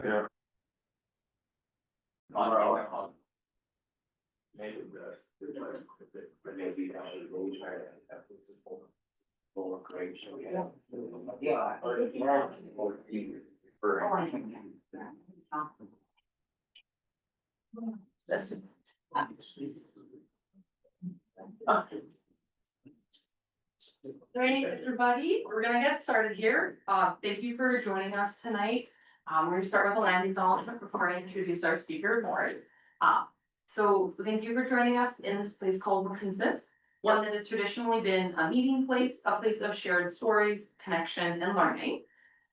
Yeah. Great, everybody. We're gonna get started here. Thank you for joining us tonight. We're gonna start with a land acknowledgement before I introduce our speaker, Lorne. So thank you for joining us in this place called Kansas, one that has traditionally been a meeting place, a place of shared stories, connection, and learning.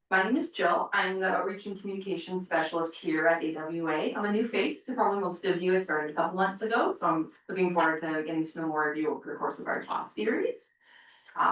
My name is Jill. I'm the Outreach and Communications Specialist here at AWA. I'm a new face to probably most of you. I started a couple months ago, so I'm looking forward to getting to know more of you over the course of our talk series.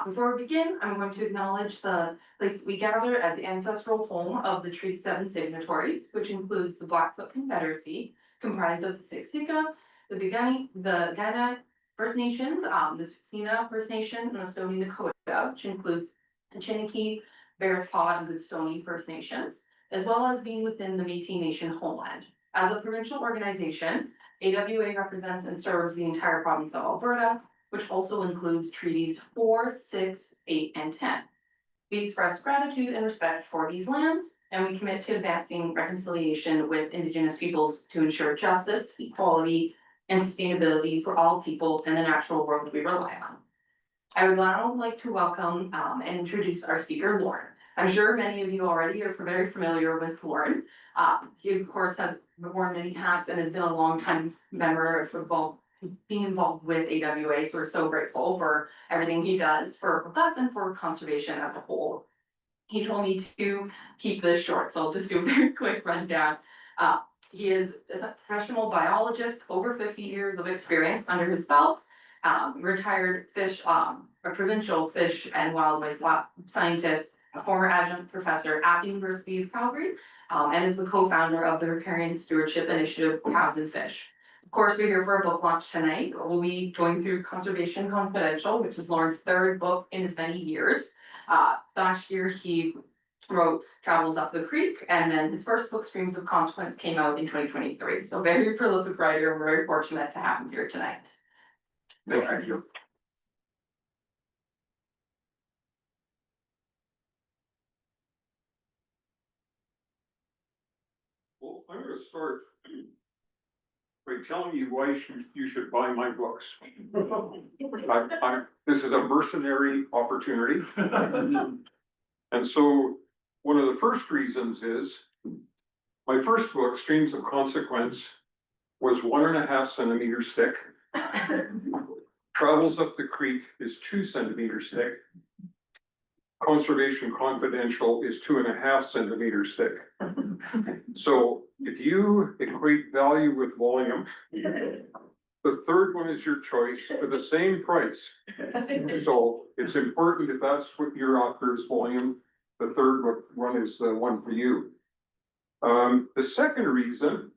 Before we begin, I'm going to acknowledge the place we gather as the ancestral home of the Treaty 7 signatories, which includes the Blackfoot Confederacy, comprised of the Siksika, the Piikani, the Kainai First Nations, the Tsuut'ina First Nation, and the Stoney Nakoda, which includes the Chiniki, Bearspaw, and Goodstoney First Nations, as well as being within the Métis Nation homeland. As a provincial organization, AWA represents and serves the entire province of Alberta, which also includes treaties 4, 6, 8, and 10. We express gratitude and respect for these lands, and we commit to advancing reconciliation with Indigenous peoples to ensure justice, equality, and sustainability for all people in the natural world we rely on. I would now like to welcome and introduce our speaker, Lorne. I'm sure many of you already are very familiar with Lorne. He, of course, has worn many hats and has been a longtime member of football, being involved with AWA, so we're so grateful for everything he does for us and for conservation as a whole. He told me to keep this short, so I'll just do a very quick rundown. He is a professional biologist, over 50 years of experience under his belt, retired fish, a provincial fish and wildlife scientist, a former adjunct professor at the University of Calgary, and is the co-founder of the Riparian Stewardship Initiative, Cows and Fish. Of course, we're here for a book launch tonight. We'll be going through Conservation Confidential, which is Lorne's third book in as many years. Last year, he wrote Travels Up the Creek, and then his first book, Streams of Consequence, came out in 2023. So very prolific writer. We're very fortunate to have him here tonight. Thank you. Well, I'm going to start by telling you why you should buy my books. This is a mercenary opportunity. And so one of the first reasons is my first book, Streams of Consequence, was 1.5 centimeters thick. Travels Up the Creek is 2 centimeters thick. Conservation Confidential is 2.5 centimeters thick. So if you equate value with volume, the third one is your choice for the same price. So it's important, if that's what you're after is volume, the third one is the one for you. The second reason,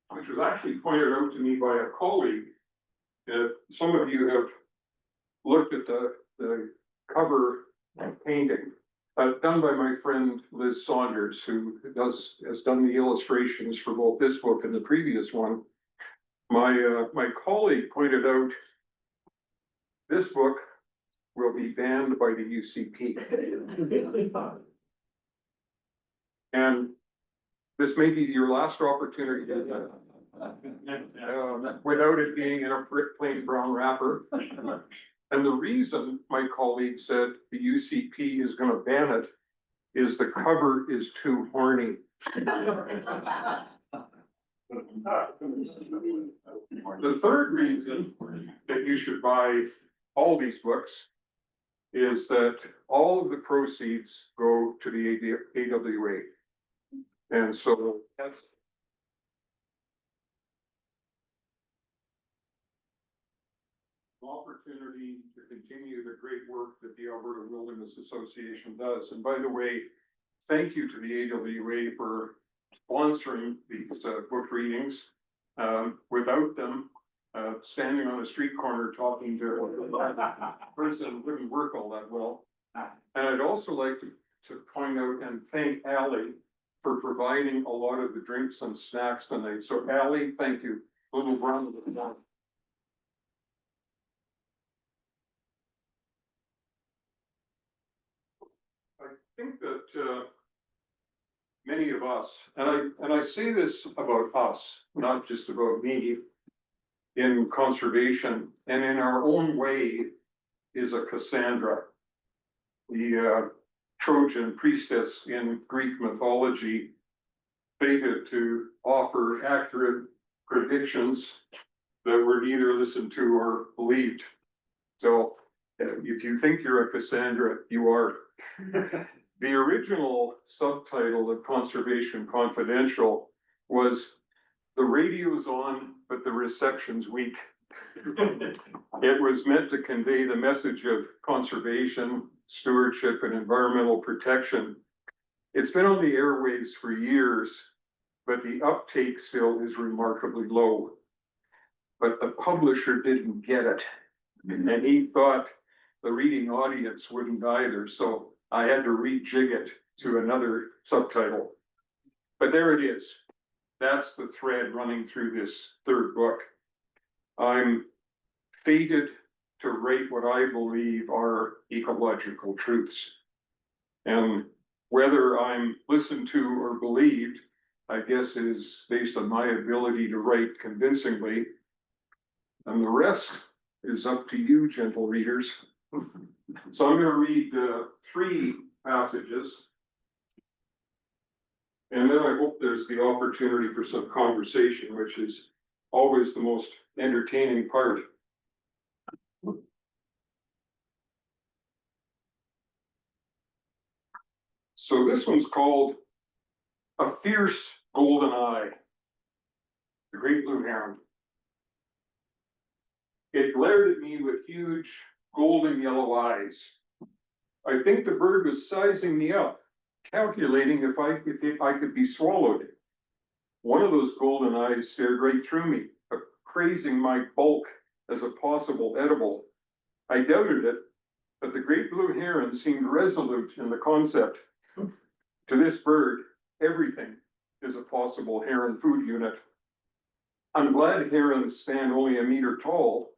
which was actually pointed out to me by a colleague, some of you have looked at the cover painting done by my friend Liz Saunders, who has done the illustrations for both this book and the previous one. My colleague pointed out this book will be banned by the UCP. And this may be your last opportunity to without it being in a plain brown wrapper. And the reason my colleague said the UCP is going to ban it is the cover is too horny. The third reason that you should buy all these books is that all of the proceeds go to the AWA. And so that's an opportunity to continue the great work that the Alberta Wilderness Association does. And by the way, thank you to the AWA for sponsoring these book readings. Without them, standing on a street corner talking to a person wouldn't work all that well. And I'd also like to point out and thank Allie for providing providing a lot of the drinks and snacks tonight. So Ally, thank you. Little round of applause. I think that many of us, and I say this about us, not just about me, in conservation and in our own way is a Cassandra. The Trojan priestess in Greek mythology, fated to offer accurate predictions that were neither listened to or believed. So if you think you're a Cassandra, you are. The original subtitle of Conservation Confidential was "The radio's on, but the reception's weak." It was meant to convey the message of conservation, stewardship, and environmental protection. It's been on the airwaves for years, but the uptake still is remarkably low. But the publisher didn't get it, and he thought the reading audience wouldn't either, so I had to rejig it to another subtitle. But there it is. That's the thread running through this third book. I'm fated to write what I believe are ecological truths. And whether I'm listened to or believed, I guess is based on my ability to write convincingly. And the rest is up to you, gentle readers. So I'm going to read 3 passages. And then I hope there's the opportunity for some conversation, which is always the most entertaining part. So this one's called A Fierce Golden Eye, the great blue heron. It glared at me with huge golden yellow eyes. I think the bird was sizing me up, calculating if I could be swallowed. One of those golden eyes stared right through me, appraising my bulk as a possible edible. I doubted it, but the great blue heron seemed resolute in the concept. To this bird, everything is a possible heron food unit. I'm glad herons stand only a meter tall.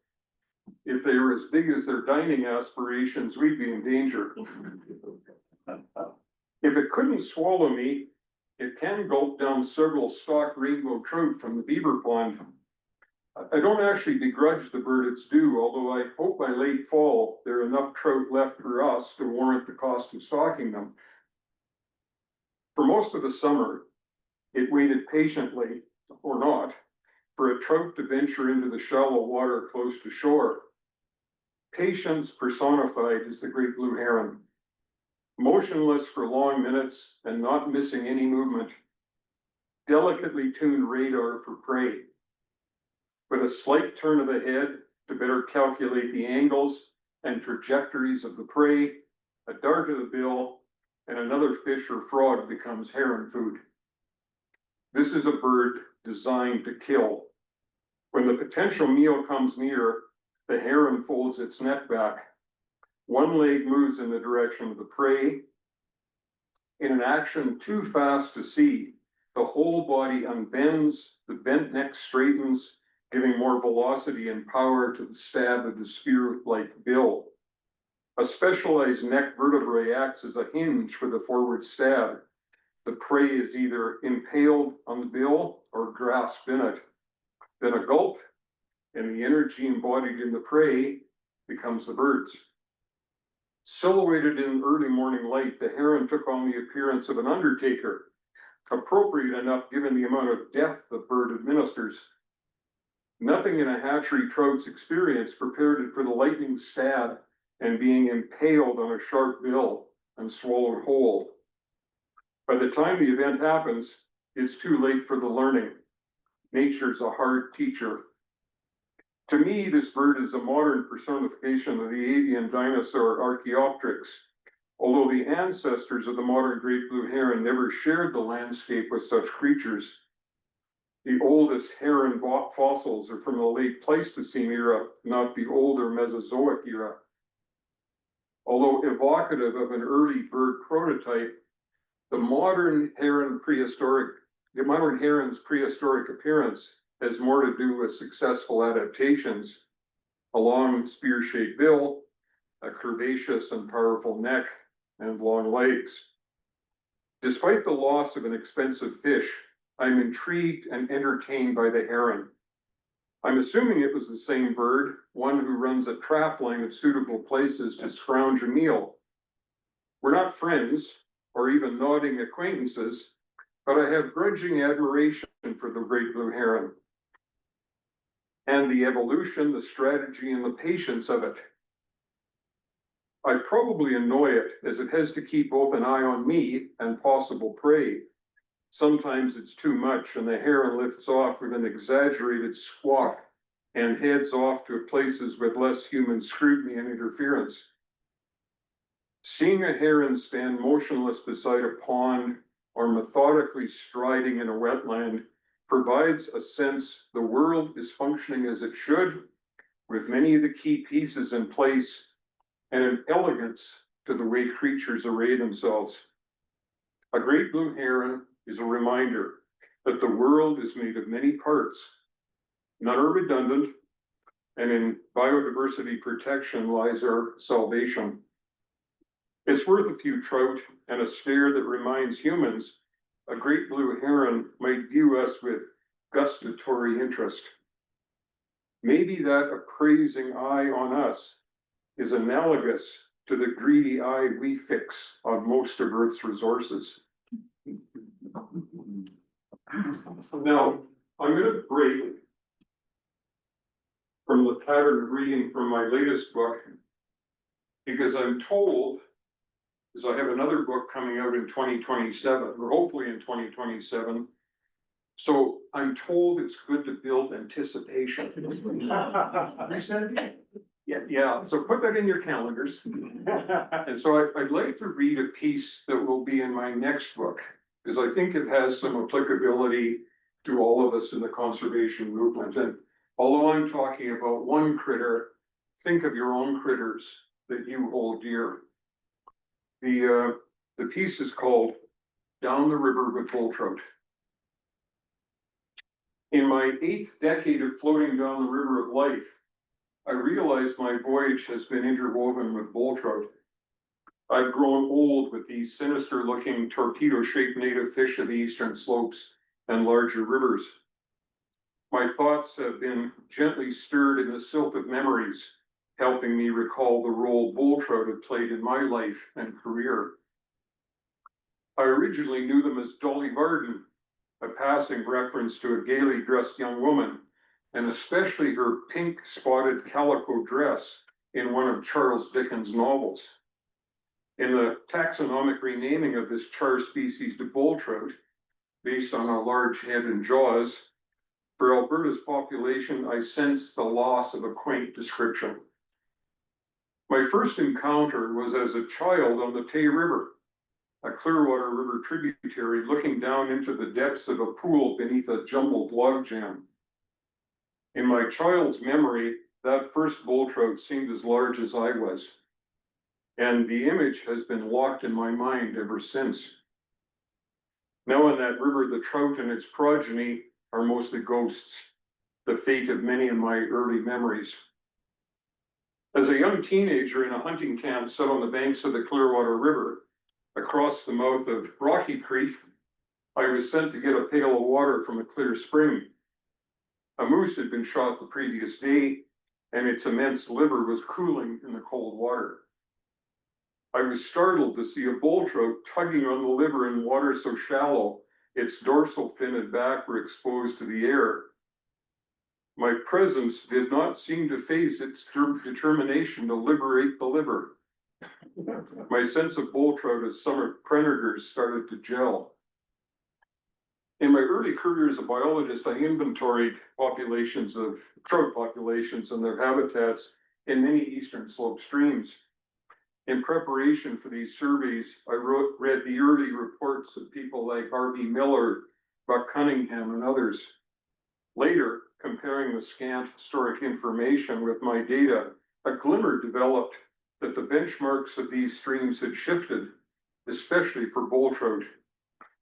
If they were as big as their dining aspirations, we'd be in danger. If it couldn't swallow me, it can gulp down several stock rainbow trout from the beaver pond. I don't actually begrudge the bird its due, although I hope by late fall there are enough trout left for us to warrant the cost of stocking them. For most of the summer, it waited patiently, or not, for a trout to venture into the shallow water close to shore. Patience personified is the great blue heron. Motionless for long minutes and not missing any movement. Delicately tuned radar for prey. With a slight turn of the head to better calculate the angles and trajectories of the prey, a dart of the bill, and another fish or frog becomes heron food. This is a bird designed to kill. When the potential meal comes near, the heron folds its neck back. One leg moves in the direction of the prey. In an action too fast to see, the whole body unbends, the bent neck straightens, giving more velocity and power to the stab of the spear-like bill. A specialized neck vertebrae acts as a hinge for the forward stab. The prey is either impaled on the bill or grasped in it. Then a gulp, and the energy embodied in the prey becomes the bird's. Silhouetted in early morning light, the heron took on the appearance of an undertaker, appropriate enough given the amount of death the bird administers. Nothing in a hatchery trout's experience prepared it for the lightning stab and being impaled on a sharp bill and swallowed whole. By the time the event happens, it's too late for the learning. Nature's a hard teacher. To me, this bird is a modern personification of the avian dinosaur Archaeopteryx. Although the ancestors of the modern great blue heron never shared the landscape with such creatures, the oldest heron fossils are from the late Pleistocene era, not the older Mesozoic era. Although evocative of an early bird prototype, The modern heron's prehistoric appearance has more to do with successful adaptations, a long spear-shaped bill, a curvaceous and powerful neck, and long legs. Despite the loss of an expensive fish, I'm intrigued and entertained by the heron. I'm assuming it was the same bird, one who runs a trap line of suitable places to scrounge a meal. We're not friends or even nodding acquaintances, but I have grudging admiration for the great blue heron and the evolution, the strategy, and the patience of it. I probably annoy it as it has to keep both an eye on me and possible prey. Sometimes it's too much and the heron lifts off with an exaggerated squawk and heads off to places with less human scrutiny and interference. Seeing a heron stand motionless beside a pond or methodically striding in a wetland provides a sense the world is functioning as it should, with many of the key pieces in place and an elegance to the way creatures array themselves. A great blue heron is a reminder that the world is made of many parts. None are redundant, and in biodiversity protection lies our salvation. It's worth a few trout and a stare that reminds humans a great blue heron might view us with gustatory interest. Maybe that appraising eye on us is analogous to the greedy eye we fix on most of Earth's resources. Now, I'm going to break from the pattern of reading from my latest book because I'm told, because I have another book coming out in 2027, or hopefully in 2027. So I'm told it's good to build anticipation. Yeah, so put that in your calendars. And so I'd like to read a piece that will be in my next book, because I think it has some applicability to all of us in the conservation movement. And although I'm talking about one critter, think of your own critters that you hold dear. The piece is called Down the River with Bull Trout. In my 8th decade of floating down the river of life, I realized my voyage has been interwoven with bull trout. I've grown old with these sinister-looking torpedo-shaped native fish of the eastern slopes and larger rivers. My thoughts have been gently stirred in the silt of memories, helping me recall the role bull trout had played in my life and career. I originally knew them as Dolly Varden, a passing reference to a gaily dressed young woman, and especially her pink spotted calico dress in one of Charles Dickens' novels. In the taxonomic renaming of this char species to bull trout, based on a large head and jaws, for Alberta's population, I sense the loss of a quaint description. My first encounter was as a child on the Tay River, a Clearwater River tributary looking down into the depths of a pool beneath a jumbled log jam. In my child's memory, that first bull trout seemed as large as I was, and the image has been locked in my mind ever since. Now in that river, the trout and its progeny are mostly ghosts, the fate of many of my early memories. As a young teenager in a hunting camp set on the banks of the Clearwater River, across the mouth of Rocky Creek, I was sent to get a pail of water from a clear spring. A moose had been shot the previous day, and its immense liver was cooling in the cold water. I was startled to see a bull trout tugging on the liver in water so shallow, its dorsal fin and back were exposed to the air. My presence did not seem to phase its determination to liberate the liver. My sense of bull trout as summer predators started to gel. In my early career as a biologist, I inventoried populations of trout populations and their habitats in many eastern slope streams. In preparation for these surveys, I read the early reports of people like R.B. Miller, Buck Cunningham, and others. Later, comparing the scant historic information with my data, a glimmer developed that the benchmarks of these streams had shifted, especially for bull trout.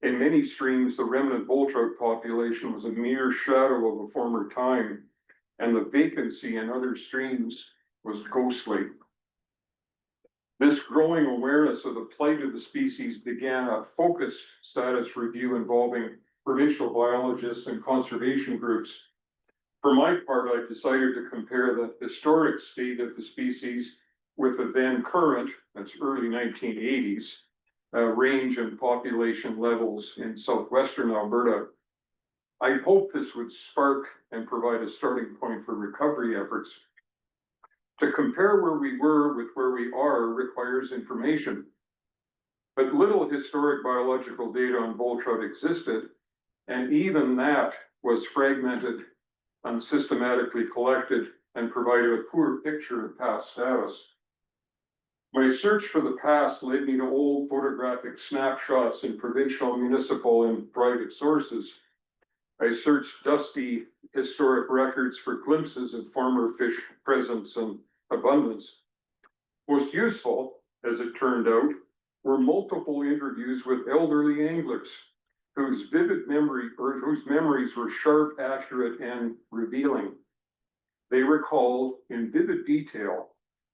In many streams, the remnant bull trout population was a mere shadow of a former time, and the vacancy in other streams was ghostly. This growing awareness of the plight of the species began a focused status review involving provincial biologists and conservation groups. For my part, I decided to compare the historic state of the species with the then current, that's early 1980s, range and population levels in southwestern Alberta. I hope this would spark and provide a starting point for recovery efforts. To compare where we were with where we are requires information. But little historic biological data on bull trout existed, and even that was fragmented, unsystematically collected, and provided a poor picture of past status. My search for the past led me to old photographic snapshots in provincial, municipal, and private sources. I searched dusty historic records for glimpses of former fish presence and abundance. Most useful, as it turned out, were multiple interviews with elderly anglers whose memories were sharp, accurate, and revealing. They recalled in vivid detail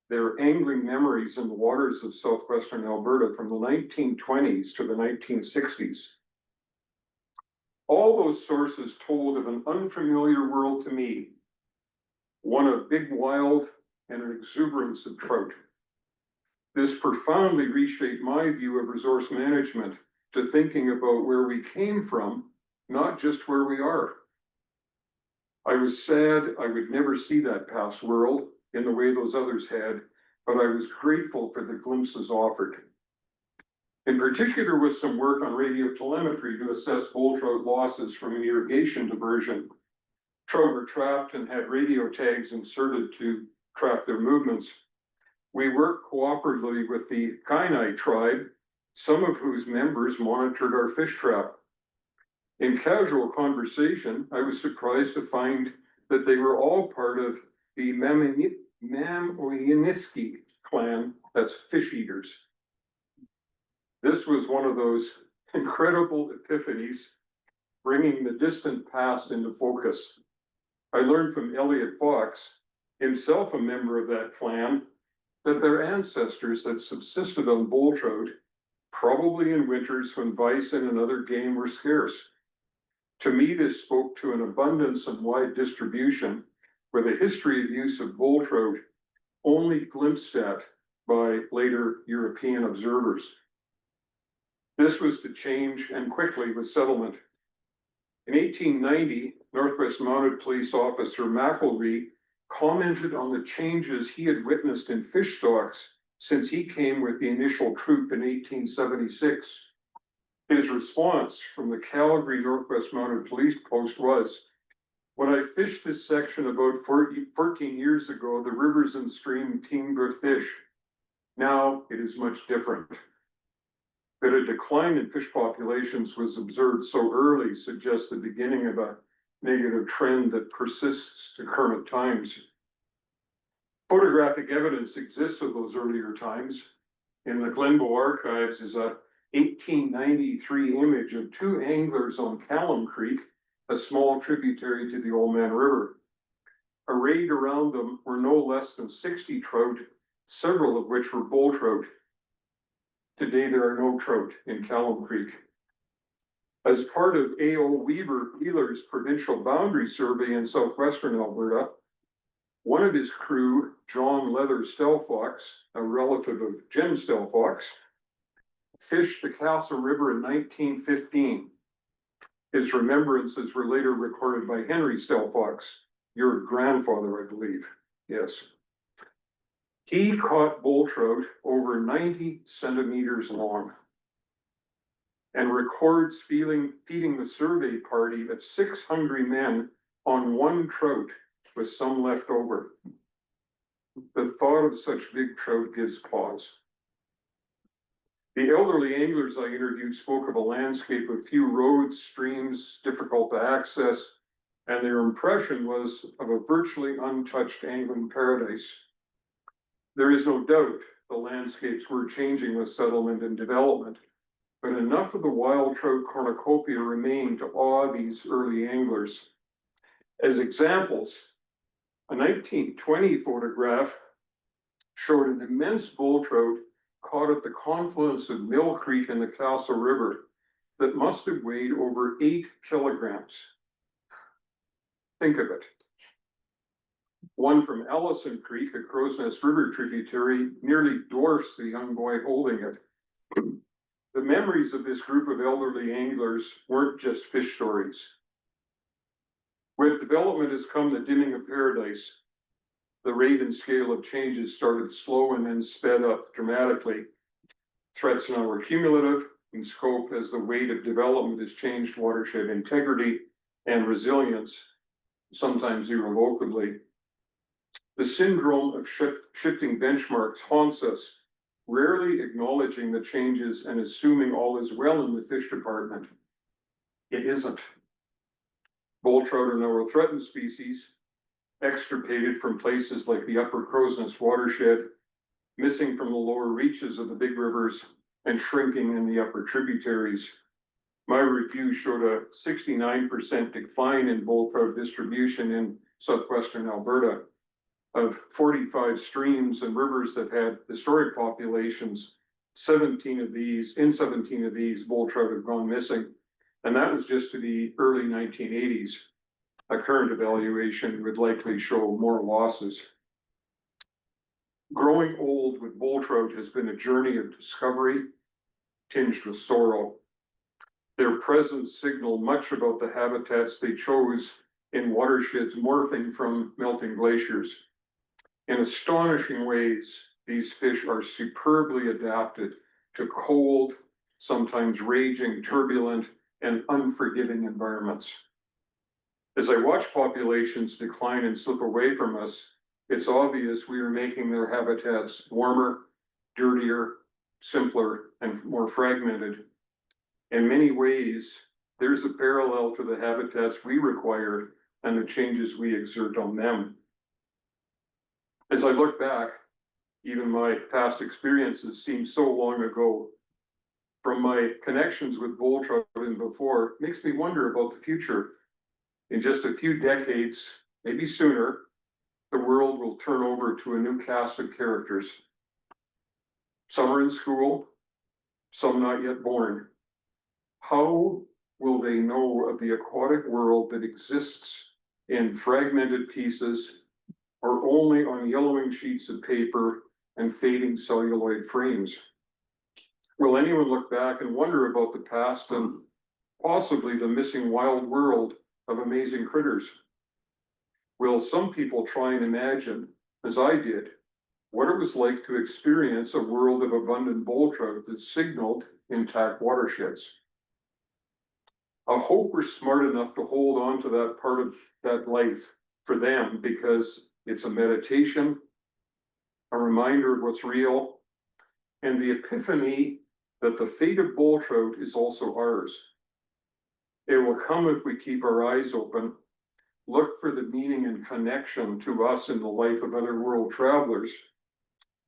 their angling memories in the waters of southwestern Alberta from the 1920s to the 1960s. All those sources told of an unfamiliar world to me, one of big wild and an exuberance of trout. This profoundly reshaped my view of resource management to thinking about where we came from, not just where we are. I was sad I would never see that past world in the way those others had, but I was grateful for the glimpses offered. In particular, with some work on radio telemetry to assess bull trout losses from an irrigation diversion. Trout were trapped and had radio tags inserted to track their movements. We worked cooperatively with the Kainai tribe, some of whose members monitored our fish trap. In casual conversation, I was surprised to find that they were all part of the Mamoyiniski clan, that's fish eaters. This was one of those incredible epiphanies, bringing the distant past into focus. I learned from Elliot Fox, himself a member of that clan, that their ancestors had subsisted on bull trout, probably in winters when bison and other game were scarce. To me, this spoke to an abundance and wide distribution with a history of use of bull trout only glimpsed at by later European observers. This was to change, and quickly, with settlement. In 1890, Northwest Mounted Police Officer McElree commented on the changes he had witnessed in fish stocks since he came with the initial troop in 1876. His response from the Calgary Northwest Mounted Police Post was, "When I fished this section about 14 years ago, the rivers and stream teemed with fish. Now it is much different." That a decline in fish populations was observed so early suggests the beginning of a negative trend that persists to current times. Photographic evidence exists of those earlier times. In the Glenbow archives is a 1893 image of two anglers on Callum Creek, a small tributary to the Old Man River. Arrayed around them were no less than 60 trout, several of which were bull trout. Today, there are no trout in Callum Creek. As part of A.O. Wheeler's provincial boundary survey in southwestern Alberta, one of his crew, John Leather Stelfox, a relative of Jim Stelfox, fished the Castle River in 1915. His remembrances were later recorded by Henry Stelfox, your grandfather, I believe. Yes. He caught bull trout over 90 centimeters long and records feeding the survey party of 6 hungry men on one trout with some left over. The thought of such big trout gives pause. The elderly anglers I interviewed spoke of a landscape of few roads, streams, difficult to access, and their impression was of a virtually untouched angling paradise. There is no doubt the landscapes were changing with settlement and development, but enough of the wild trout cornucopia remained to awe these early anglers. As examples, a 1920 photograph showed an immense bull trout caught at the confluence of Mill Creek and the Castle River that must have weighed over 8 kilograms. Think of it. One from Ellison Creek, a Crow's Nest River tributary, nearly dwarfs the young boy holding it. The memories of this group of elderly anglers weren't just fish stories. With development has come the dimming of paradise. The rate and scale of changes started slow and then sped up dramatically. Threats now are cumulative in scope as the weight of development has changed watershed integrity and resilience, sometimes irrevocably. The syndrome of shifting benchmarks haunts us, rarely acknowledging the changes and assuming all is well in the fish department. It isn't. Bull trout are now a threatened species, extirpated from places like the Upper Crow's Nest watershed, missing from the lower reaches of the big rivers, and shrinking in the upper tributaries. My review showed a 69% decline in bull trout distribution in southwestern Alberta. Of 45 streams and rivers that had historic populations, 17 of these, bull trout have gone missing. And that was just to the early 1980s. A current evaluation would likely show more losses. Growing old with bull trout has been a journey of discovery, tinged with sorrow. Their presence signal much about the habitats they chose in watersheds morphing from melting glaciers. In astonishing ways, these fish are superbly adapted to cold, sometimes raging, turbulent, and unforgiving environments. As I watch populations decline and slip away from us, it's obvious we are making their habitats warmer, dirtier, simpler, and more fragmented. In many ways, there's a parallel to the habitats we require and the changes we exert on them. As I look back, even my past experiences seem so long ago. From my connections with bull trout and before, makes me wonder about the future. In just a few decades, maybe sooner, the world will turn over to a new cast of characters. Some are in school, some not yet born. How will they know of the aquatic world that exists in fragmented pieces or only on yellowing sheets of paper and fading celluloid frames? Will anyone look back and wonder about the past and possibly the missing wild world of amazing critters? Will some people try and imagine, as I did, what it was like to experience a world of abundant bull trout that signaled intact watersheds? I hope we're smart enough to hold on to that part of that life for them, because it's a meditation, a reminder of what's real, and the epiphany that the fate of bull trout is also ours. It will come if we keep our eyes open, look for the meaning and connection to us in the life of other world travelers,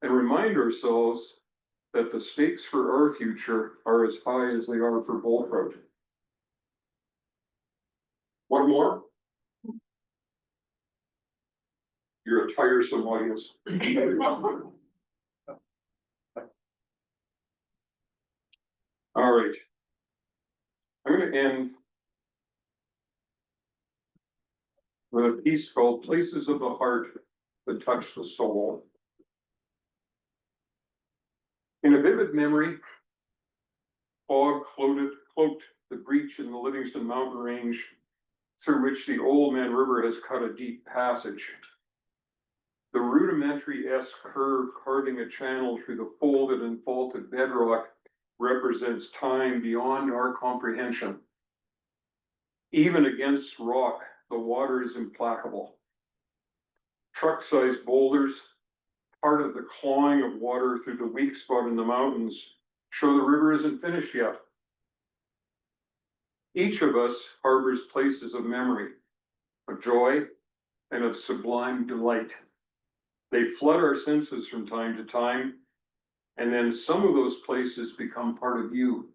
and remind ourselves that the stakes for our future are as high as they are for bull trout. One more? You're a tiresome audience. All right. I'm going to end with a piece called Places of the Heart That Touch the Soul. In a vivid memory, fog cloaked the breach in the Livingston Mountain Range through which the Old Man River has cut a deep passage. The rudimentary S curve carving a channel through the folded and faulted bedrock represents time beyond our comprehension. Even against rock, the water is implacable. Truck-sized boulders, part of the clawing of water through the weak spot in the mountains, show the river isn't finished yet. Each of us harbors places of memory, of joy, and of sublime delight. They flood our senses from time to time, And then some of those places become part of you.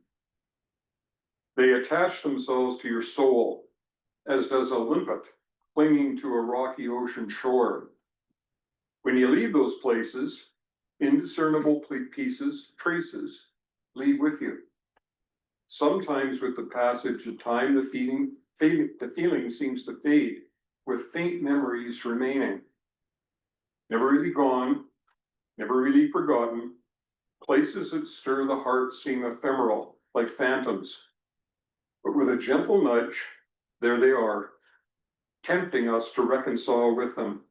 They attach themselves to your soul, as does a limpet clinging to a rocky ocean shore. When you leave those places, indiscernible pieces, traces, leave with you. Sometimes with the passage of time, the feeling seems to fade, with faint memories remaining. Never really gone, never really forgotten. Places that stir the heart seem ephemeral, like phantoms. But with a gentle nudge, there they are, tempting us to reconcile with them.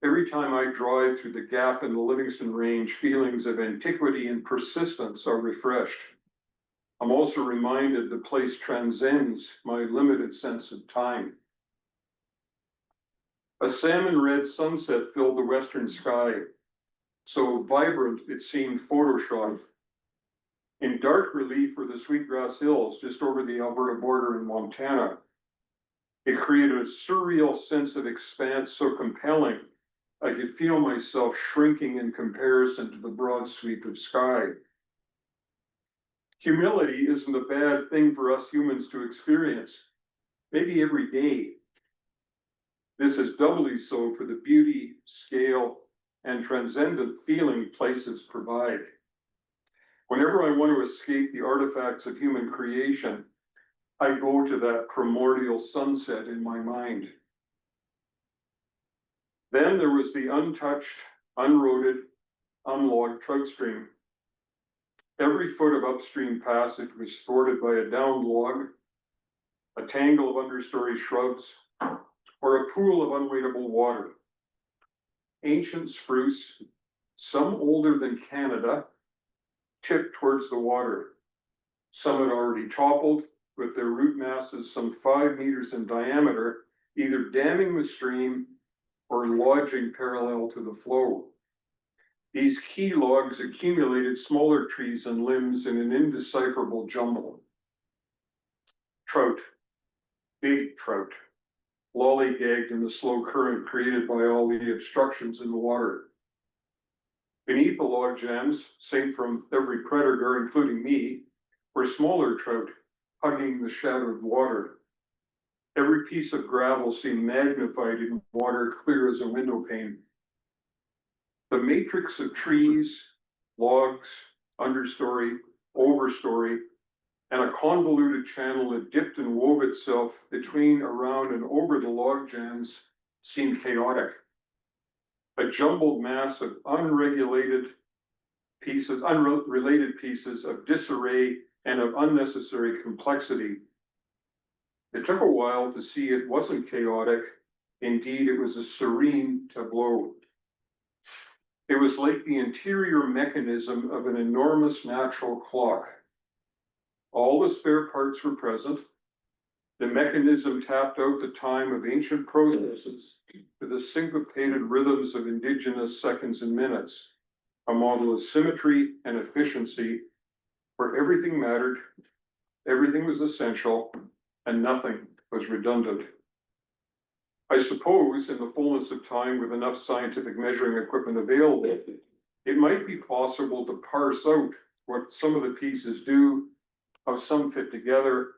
Every time I drive through the gap in the Livingston Range, feelings of antiquity and persistence are refreshed. I'm also reminded the place transcends my limited sense of time. A salmon red sunset filled the western sky, so vibrant it seemed photoshopped. In dark relief were the Sweetgrass Hills just over the Alberta border in Montana. It created a surreal sense of expanse so compelling, I could feel myself shrinking in comparison to the broad sweep of sky. Humility isn't a bad thing for us humans to experience, maybe every day. This is doubly so for the beauty, scale, and transcendent feeling places provide. Whenever I want to escape the artifacts of human creation, I go to that primordial sunset in my mind. Then there was the untouched, unroaded, unlogged trout stream. Every foot of upstream passage was thwarted by a downed log, a tangle of understory shrubs, or a pool of unwaitable water. Ancient spruce, some older than Canada, tipped towards the water. Some had already toppled, with their root masses some 5 meters in diameter, either damming the stream or lodging parallel to the flow. These key logs accumulated smaller trees and limbs in an indecipherable jumble. Trout, big trout, lollygagged in the slow current created by all the obstructions in the water. Beneath the log jams, safe from every predator, including me, were smaller trout hugging the shadowed water. Every piece of gravel seemed magnified in water clear as a window pane. The matrix of trees, logs, understory, overstory, and a convoluted channel that dipped and wove itself between, around, and over the log jams seemed chaotic. A jumbled mass of unrelated pieces of disarray and of unnecessary complexity. It took a while to see it wasn't chaotic. Indeed, it was a serene tableau. It was like the interior mechanism of an enormous natural clock. All the spare parts were present. The mechanism tapped out the time of ancient processes to the syncopated rhythms of indigenous seconds and minutes, a model of symmetry and efficiency where everything mattered, everything was essential, and nothing was redundant. I suppose in the fullness of time, with enough scientific measuring equipment available, it might be possible to parse out what some of the pieces do, how some fit together,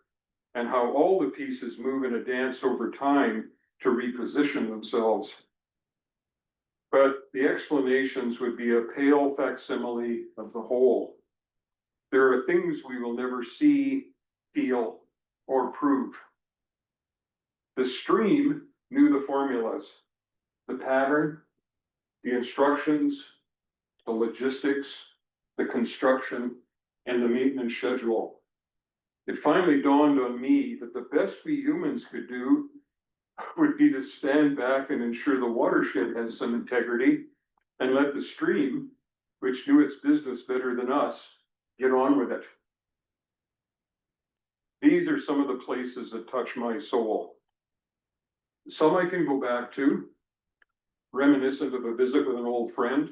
and how all the pieces move in a dance over time to reposition themselves. But the explanations would be a pale facsimile of the whole. There are things we will never see, feel, or prove. The stream knew the formulas, the pattern, the instructions, the logistics, the construction, and the maintenance schedule. It finally dawned on me that the best we humans could do would be to stand back and ensure the watershed has some integrity and let the stream, which knew its business better than us, get on with it. These are some of the places that touch my soul. Some I can go back to, reminiscent of a visit with an old friend.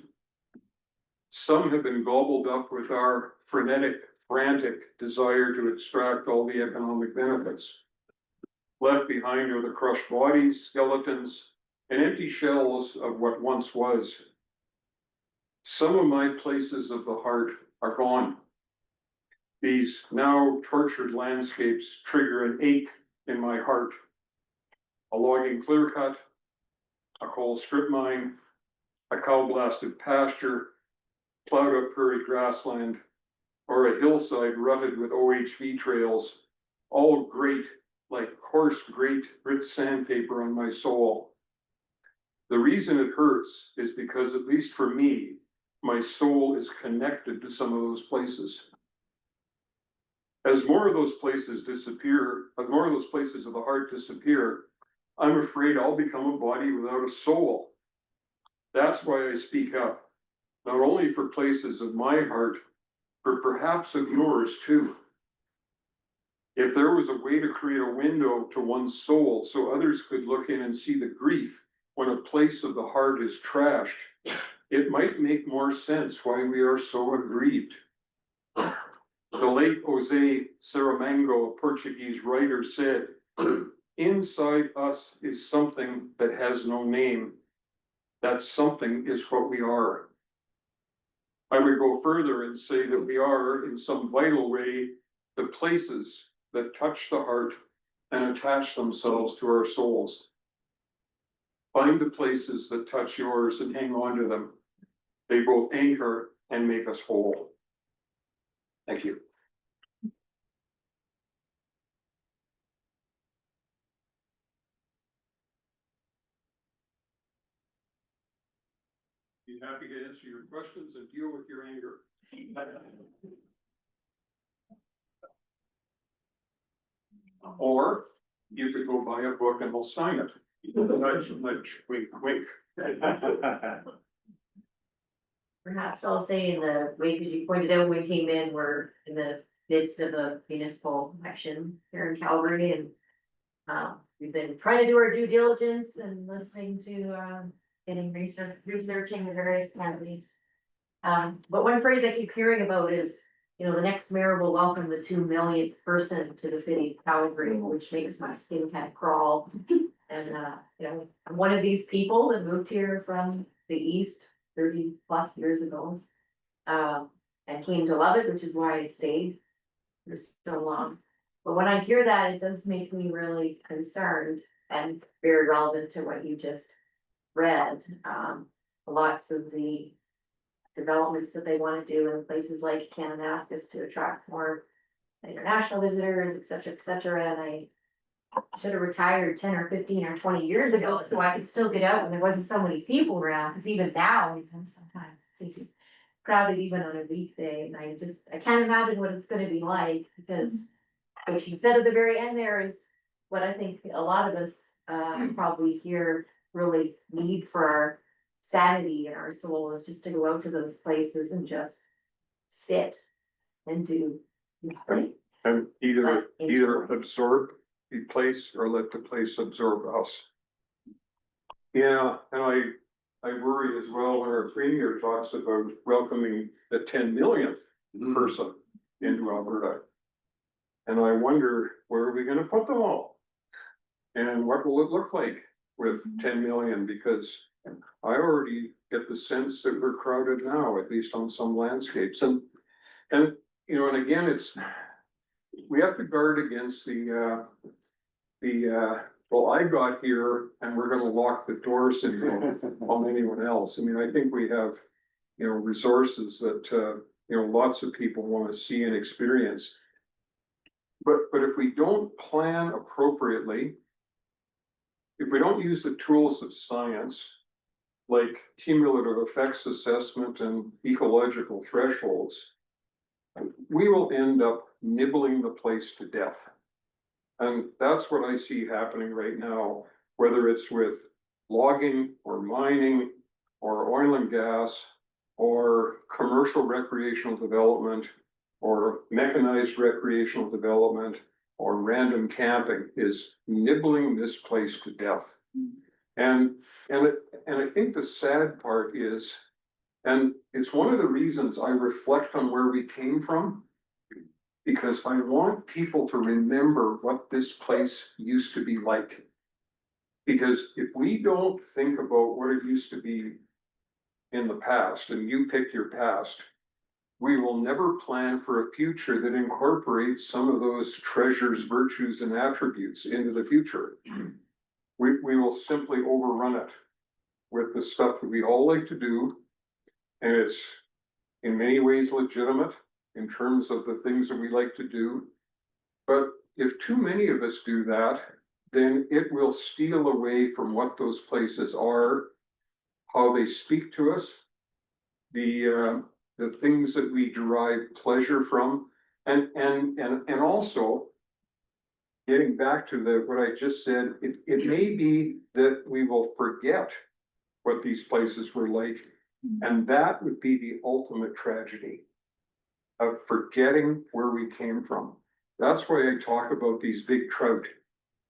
Some have been gobbled up with our frenetic, frantic desire to extract all the economic benefits. Left behind are the crushed bodies, skeletons, and empty shells of what once was. Some of my places of the heart are gone. These now tortured landscapes trigger an ache in my heart. A logging clear cut, a coal strip mine, a cow blasted pasture, plowed up prairie grassland, or a hillside rutted with OHV trails, all grate like coarse grit sandpaper on my soul. The reason it hurts is because, at least for me, my soul is connected to some of those places. As more of those places disappear, as more of those places of the heart disappear, I'm afraid I'll become a body without a soul. That's why I speak up, not only for places of my heart, but perhaps of yours too. If there was a way to create a window to one's soul so others could look in and see the grief when a place of the heart is trashed, it might make more sense why we are so aggrieved. The late José Saramago, a Portuguese writer, said, "Inside us is something that has no name. That something is what we are." I would go further and say that we are, in some vital way, the places that touch the heart and attach themselves to our souls. Find the places that touch yours and hang on to them. They both anchor and make us whole. Thank you. Be happy to answer your questions and deal with your anger. Or you could go buy a book and we'll sign it. Nudge, nudge, wink, wink. Perhaps I'll say in the way, because you pointed out when we came in, we're in the midst of a municipal election here in Calgary, and we've been trying to do our due diligence and listening to getting researching the various candidates. But one phrase I keep hearing about is, you know, the next mayor will welcome the 2 millionth person to the city of Calgary, which makes my skin kind of crawl. And you know, I'm one of these people that moved here from the east 30 plus years ago. And came to love it, which is why I stayed for so long. But when I hear that, it does make me really concerned, and very relevant to what you just read. Lots of the developments that they want to do in places like Kananaskis to attract more international visitors, et cetera, and I should have retired 10 or 15 or 20 years ago, so I could still get out when there wasn't so many people around, because even now, sometimes it's just crowded even on a weekday, and I can't imagine what it's gonna be like, because what she said at the very end there is what I think a lot of us probably here really need for our sanity and our soul, is just to go out to those places and just sit and do nothing. And either absorb the place or let the place absorb us. Yeah, and I worry as well when our premier talks about welcoming the 10 millionth person into Alberta. And I wonder, where are we gonna put them all? And what will it look like with 10 million? Because I already get the sense that we're crowded now, at least on some landscapes. And you know, and again, we have to guard against well, I got here and we're gonna lock the door syndrome on anyone else. I mean, I think we have, you know, resources that, you know, lots of people wanna see and experience. But if we don't plan appropriately, if we don't use the tools of science, like cumulative effects assessment and ecological thresholds, we will end up nibbling the place to death. And that's what I see happening right now, whether it's with logging or mining or oil and gas or commercial recreational development or mechanized recreational development or random camping, is nibbling this place to death. And I think the sad part is, and it's one of the reasons I reflect on where we came from, because I want people to remember what this place used to be like. Because if we don't think about what it used to be, in the past and you pick your past, we will never plan for a future that incorporates some of those treasures, virtues, and attributes into the future. We will simply overrun it with the stuff that we all like to do. And it's in many ways legitimate in terms of the things that we like to do. But if too many of us do that, then it will steal away from what those places are, how they speak to us, the things that we derive pleasure from, and also getting back to what I just said, it may be that we will forget what these places were like, and that would be the ultimate tragedy of forgetting where we came from. That's why I talk about these big trout,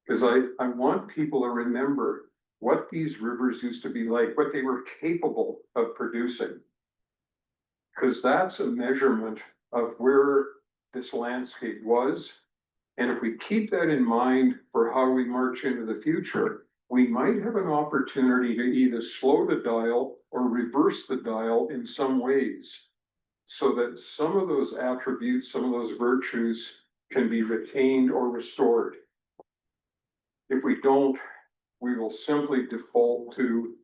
because I want people to remember what these rivers used to be like, what they were capable of producing. Because that's a measurement of where this landscape was. And if we keep that in mind for how we march into the future, we might have an opportunity to either slow the dial or reverse the dial in some ways, so that some of those attributes, some of those virtues can be retained or restored. If we don't, we will simply default to,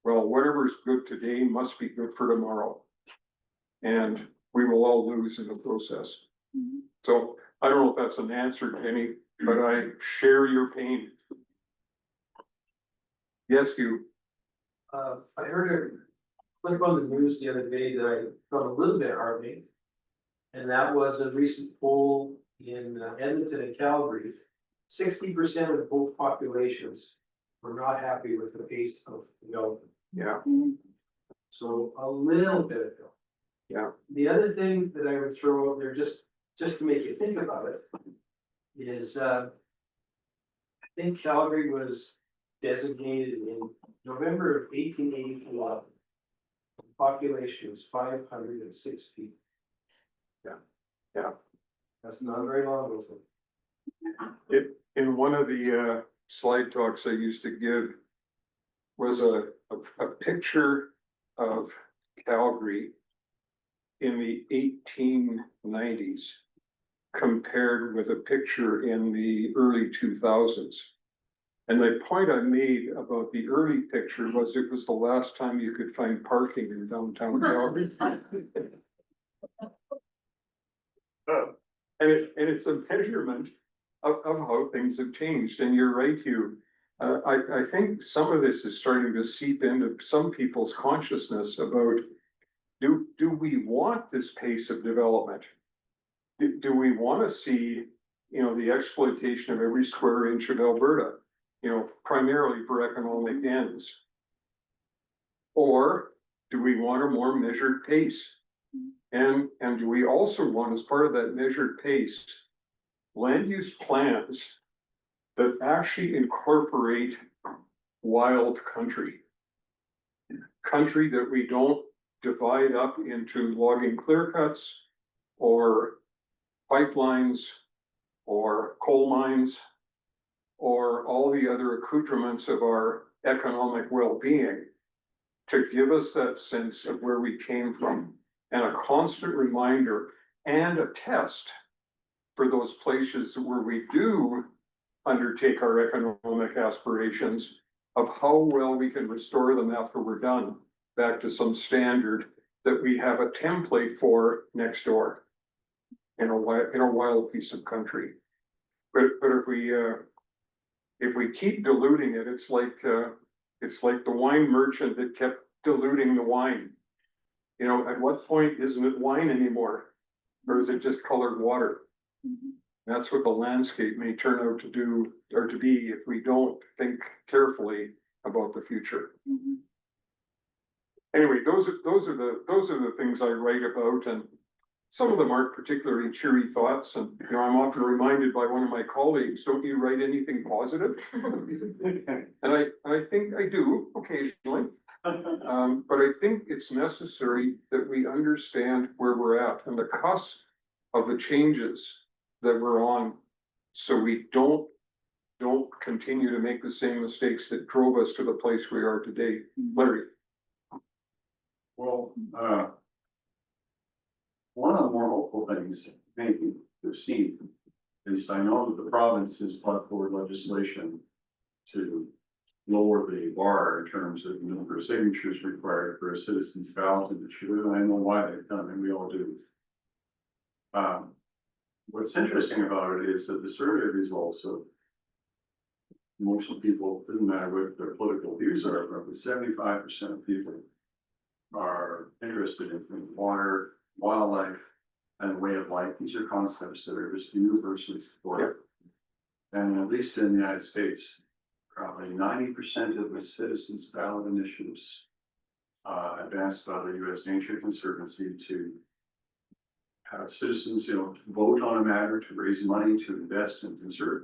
well, whatever's good today must be good for tomorrow. And we will all lose in the process. So I don't know if that's an answer, Jenny, but I share your pain. Yes, you. I heard a clip on the news the other day that I found a little bit heartening. And that was a recent poll in Edmonton and Calgary. 60% of both populations were not happy with the pace of development. Yeah. So a little bit of help. Yeah. The other thing that I would throw out there, just to make you think about it, is I think Calgary was designated in November of 1884. The population was 506 people. Yeah. That's not very long ago. In one of the slide talks I used to give was a picture of Calgary in the 1890s compared with a picture in the early 2000s. And the point I made about the early picture was it was the last time you could find parking in downtown Calgary. And it's a measurement of how things have changed. And you're right, Hugh. I think some of this is starting to seep into some people's consciousness about, do we want this pace of development? Do we want to see, the exploitation of every square inch of Alberta, primarily for economic ends? Or do we want a more measured pace? And do we also want, as part of that measured pace, land use plans that actually incorporate wild country that we don't divide up into logging clear cuts or pipelines or coal mines or all the other accoutrements of our economic well-being, to give us that sense of where we came from, and a constant reminder and a test for those places where we do undertake our economic aspirations, of how well we can restore them after we're done, back to some standard that we have a template for next door in a wild piece of country. But if we keep diluting it, it's like the wine merchant that kept diluting the wine. At what point isn't it wine anymore? Or is it just colored water? That's what the landscape may turn out to do, or to be, if we don't think carefully about the future. Anyway, those are the things I write about, and some of them aren't particularly cheery thoughts. And I'm often reminded by one of my colleagues, "Don't you write anything positive?" And I think I do occasionally. But I think it's necessary that we understand where we're at and the cusp of the changes that we're on, so we don't continue to make the same mistakes that drove us to the place we are today. Larry. Well, one of the more hopeful things, maybe, we've seen is I know that the province has brought forward legislation to lower the bar in terms of the number of signatures required for a citizen's ballot initiative, and I know why they've done it, we all do. What's interesting about it is that the survey results of most of the people, doesn't matter what their political views are, roughly 75% of people are interested in water, wildlife, and way of life. These are concepts that are just universally supported. And at least in the United States, probably 90% of the citizens' ballot initiatives advanced by the U.S. Nature Conservancy to have citizens, vote on a matter, to raise money, to invest and conserve,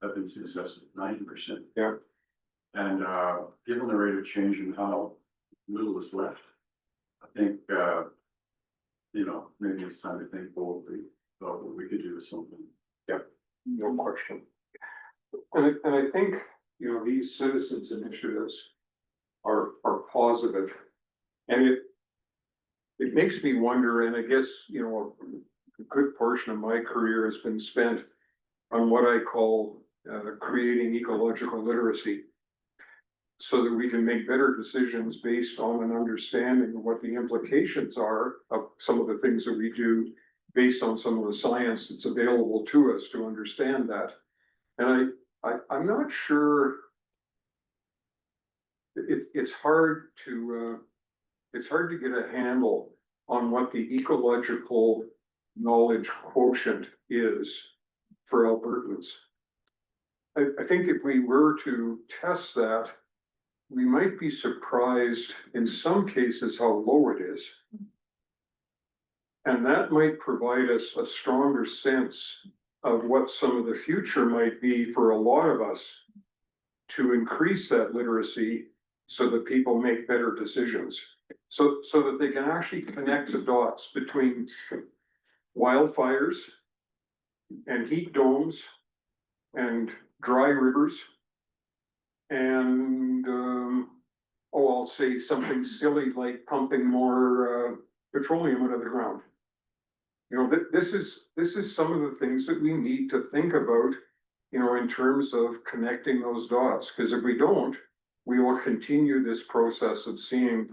have been successful, 90%. Yeah. And given the rate of change and how little is left, I think, maybe it's time to think boldly about what we could do with something. No question. And I think, these citizens initiatives are positive. And it makes me wonder, and I guess, a good portion of my career has been spent on what I call creating ecological literacy, so that we can make better decisions based on an understanding of what the implications are of some of the things that we do, based on some of the science that's available to us to understand that. And I'm not sure. It's hard to get a handle on what the ecological knowledge quotient is for Albertans. I think if we were to test that, we might be surprised in some cases how low it is. And that might provide us a stronger sense of what some of the future might be for a lot of us to increase that literacy so that people make better decisions. So that they can actually connect the dots between wildfires and heat domes and dry rivers and I'll say something silly like pumping more petroleum out of the ground. This is some of the things that we need to think about, in terms of connecting those dots, because if we don't, we will continue this process of seeing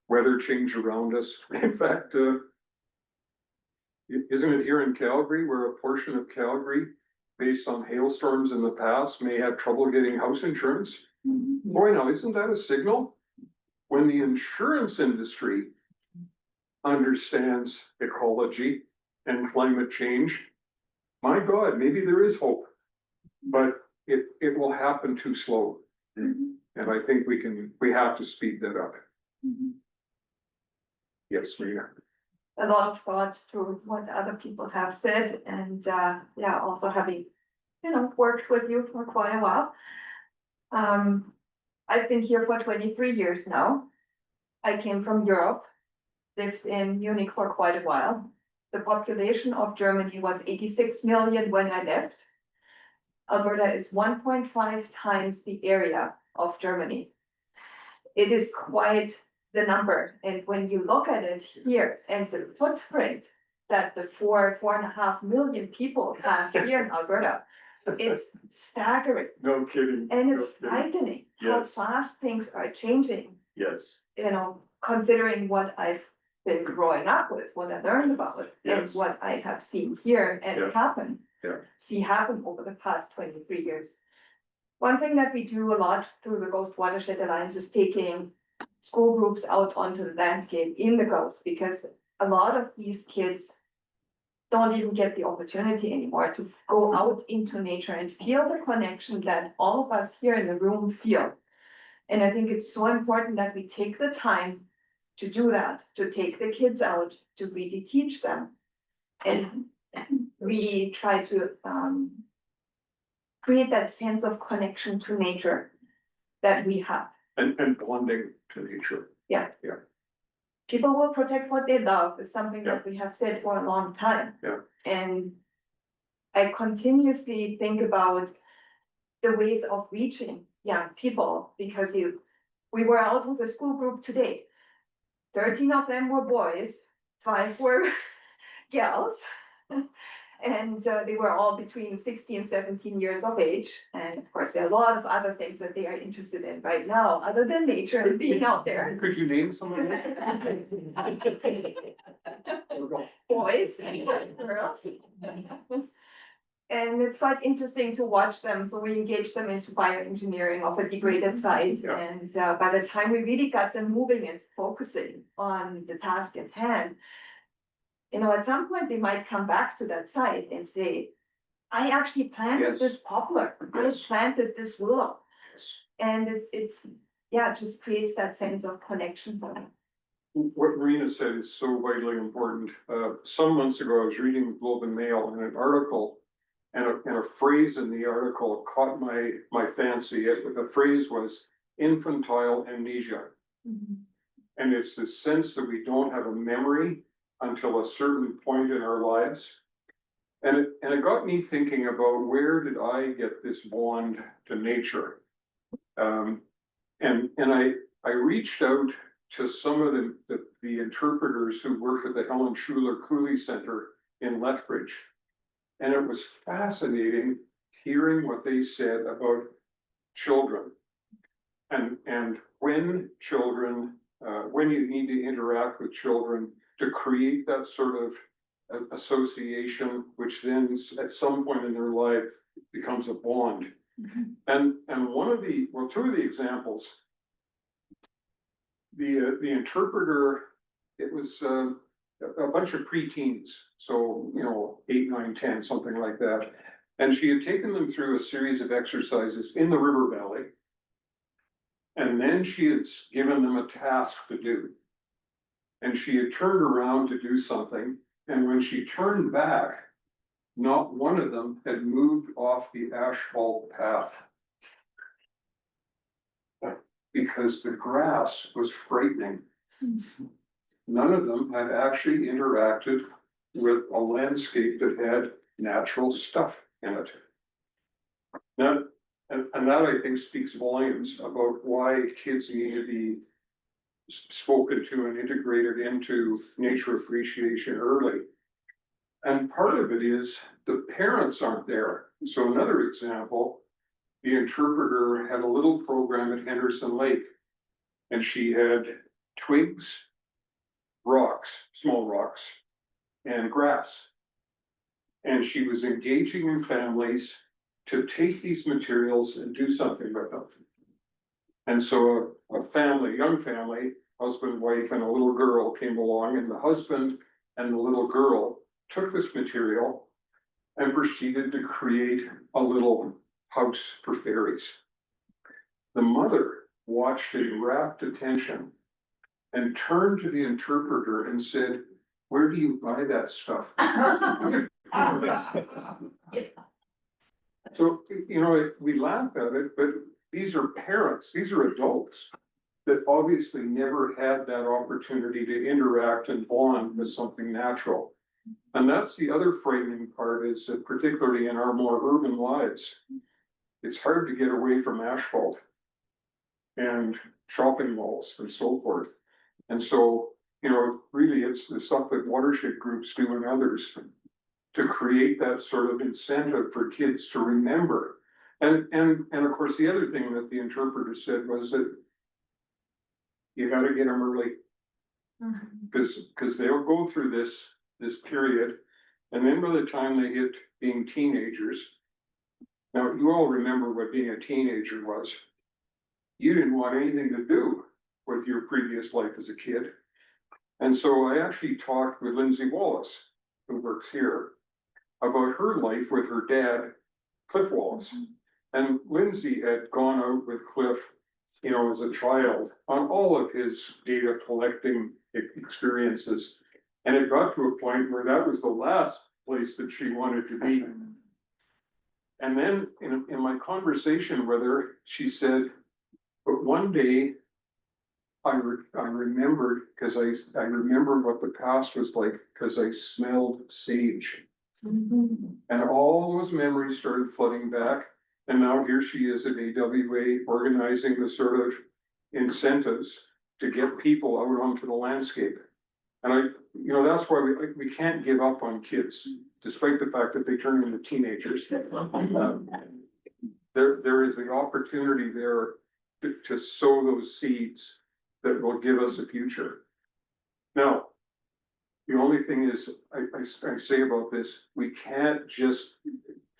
weather change around us. In fact, isn't it here in Calgary where a portion of Calgary, based on hailstorms in the past, may have trouble getting house insurance? Boy, now, isn't that a signal? When the insurance industry understands ecology and climate change, my God, maybe there is hope, but it will happen too slow. And I think we have to speed that up. Yes, Rita. A lot of thoughts through what other people have said, and also having, worked with you for quite a while. I've been here for 23 years now. I came from Europe, lived in Munich for quite a while. The population of Germany was 86 million when I left. Alberta is 1.5 times the area of Germany. It is quite the number, and when you look at it here and the footprint that the 4.5 million people have here in Alberta, it's staggering. No kidding. And it's frightening how Yes. fast things are changing, Yes. considering what I've been growing up with, what I learned about it, and Yes. what I have seen here and Yeah. happen over the past 23 years. One thing that we do a lot through the Ghost Watershed Alliance is taking school groups out onto the landscape in the Ghost, because a lot of these kids don't even get the opportunity anymore to go out into nature and feel the connection that all of us here in the room feel. And I think it's so important that we take the time to do that, to take the kids out, to really teach them. And really try to create that sense of connection to nature that we have. And bonding to nature. People will protect what they love is something that we have said for a long time. Yeah. And I continuously think about the ways of reaching young people, because we were out with a school group today. 13 of them were boys, 5 were gals. And they were all between 16 and 17 years of age. And of course, there are a lot of other things that they are interested in right now, other than nature and being out there. Could you name some of them? Boys and girls. And it's quite interesting to watch them. So we engage them into bioengineering of a degraded site. Yeah. And by the time we really got them moving and focusing on the task at hand, at some point they might come back to that site and say, I actually planted Yes. this poplar, I Yes. planted this willow. And it just creates that sense of connection for them. What Marina said is so vitally important. Some months ago, I was reading the Globe and Mail and an article, and a phrase in the article caught my fancy. The phrase was infantile amnesia. And it's the sense that we don't have a memory until a certain point in our lives. And it got me thinking about, where did I get this bond to nature? And I reached out to some of the interpreters who work at the Helen Schuler Cooley Center in Lethbridge. And it was fascinating hearing what they said about children. And when children, when you need to interact with children to create that sort of association, which then at some point in their life becomes a bond. And two of the examples, the interpreter, it was a bunch of preteens, so 8, 9, 10, something like that. And she had taken them through a series of exercises in the river valley. And then she had given them a task to do. And she had turned around to do something. And when she turned back, not one of them had moved off the asphalt path, because the grass was frightening. None of them had actually interacted with a landscape that had natural stuff in it. Now, and that, I think, speaks volumes about why kids need to be spoken to and integrated into nature appreciation early. And part of it is the parents aren't there. So another example, the interpreter had a little program at Henderson Lake, and she had twigs, rocks, small rocks, and grass. And she was engaging in families to take these materials and do something with them. And so a family, young family, husband, wife, and a little girl came along, and the husband and the little girl took this material and proceeded to create a little house for fairies. The mother watched in rapt attention and turned to the interpreter and said, "Where do you buy that stuff?" So, we laugh at it, but these are parents, these are adults that obviously never had that opportunity to interact and bond with something natural. And that's the other frightening part, is that particularly in our more urban lives, it's hard to get away from asphalt and shopping malls and so forth. And so, really it's the stuff that watershed groups do and others to create that sort of incentive for kids to remember. And of course, the other thing that the interpreter said was that you gotta get them early. Because they'll go through this period, and then by the time they hit being teenagers. Now, you all remember what being a teenager was. You didn't want anything to do with your previous life as a kid. And so I actually talked with Lindsay Wallace, who works here, about her life with her dad, Cliff Wallace. And Lindsay had gone out with Cliff, as a child on all of his data collecting experiences. And it got to a point where that was the last place that she wanted to be. And then in my conversation with her, she said, but one day I remembered, because I remembered what the past was like, because I smelled sage. And all those memories started flooding back. And now here she is at AWA organizing the sort of incentives to get people out onto the landscape. And that's why we can't give up on kids, despite the fact that they turn into teenagers. There is the opportunity there to sow those seeds that will give us a future. Now, the only thing is, I say about this, we can't just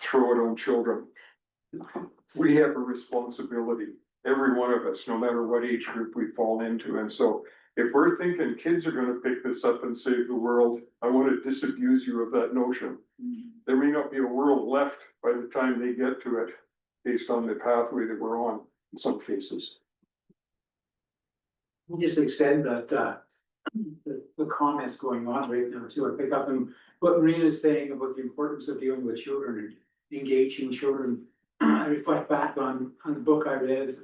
throw it on children. We have a responsibility, every one of us, no matter what age group we fall into. And so if we're thinking kids are gonna pick this up and save the world, I want to disabuse you of that notion. There may not be a world left by the time they get to it, based on the pathway that we're on in some cases. We'll just extend that, the comments going on right now too. I pick up on what Marina is saying about the importance of dealing with children and engaging children. I reflect back on the book I read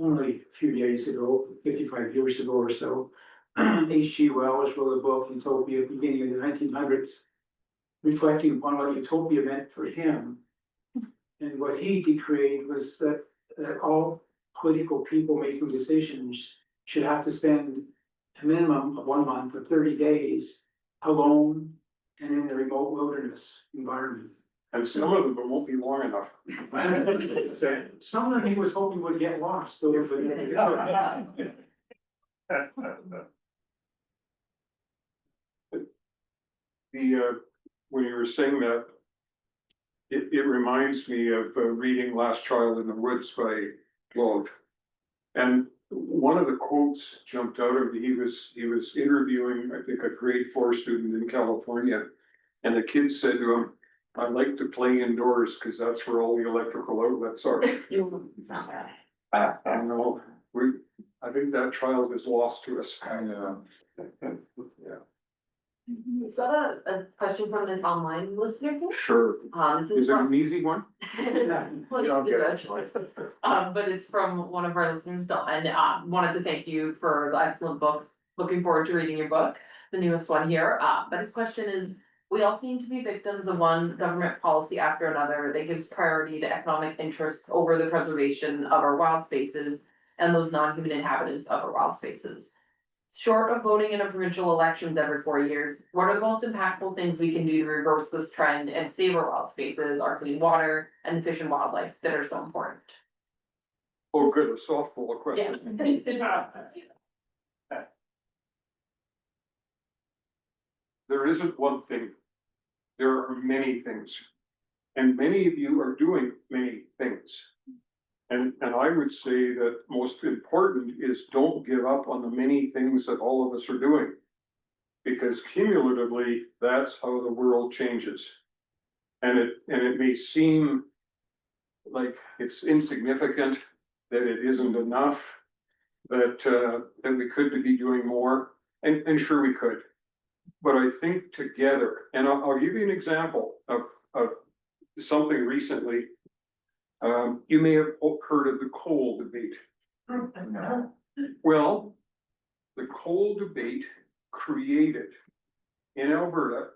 only a few days ago, 55 years ago or so. H.G. Wells wrote a book, Utopia, beginning of the 1900s, reflecting upon what utopia meant for him. And what he decreed was that all political people making decisions should have to spend a minimum of 1 month or 30 days alone and in the remote wilderness environment. And some of them won't be long enough. Some of them he was hoping would get lost, though. When you were saying that, it reminds me of reading Last Child in the Woods by Lorne. And one of the quotes jumped out of me. He was interviewing, I think, a grade 4 student in California. And the kid said to him, "I like to play indoors because that's where all the electrical outlets are." I know, I think that child is lost to us. Yeah. We've got a question from an online listener here. Sure. This Is is it from. an easy one? Well, Yeah, you okay. could. But it's from one of our listeners, Bill, and wanted to thank you for the excellent books. Looking forward to reading your book, the newest one here. But his question is, we all seem to be victims of one government policy after another that gives priority to economic interests over the preservation of our wild spaces and those non-human inhabitants of our wild spaces. Short of voting in a provincial elections every 4 years, what are the most impactful things we can do to reverse this trend and save our wild spaces, our clean water, and the fish and wildlife that are so important? Oh, good, a softball question. There isn't one thing. There are many things. And many of you are doing many things. And I would say that most important is don't give up on the many things that all of us are doing. Because cumulatively, that's how the world changes. And it may seem like it's insignificant, that it isn't enough, that we could be doing more, and sure we could. But I think together, and I'll give you an example of something recently. You may have heard of the coal debate. Well, the coal debate created in Alberta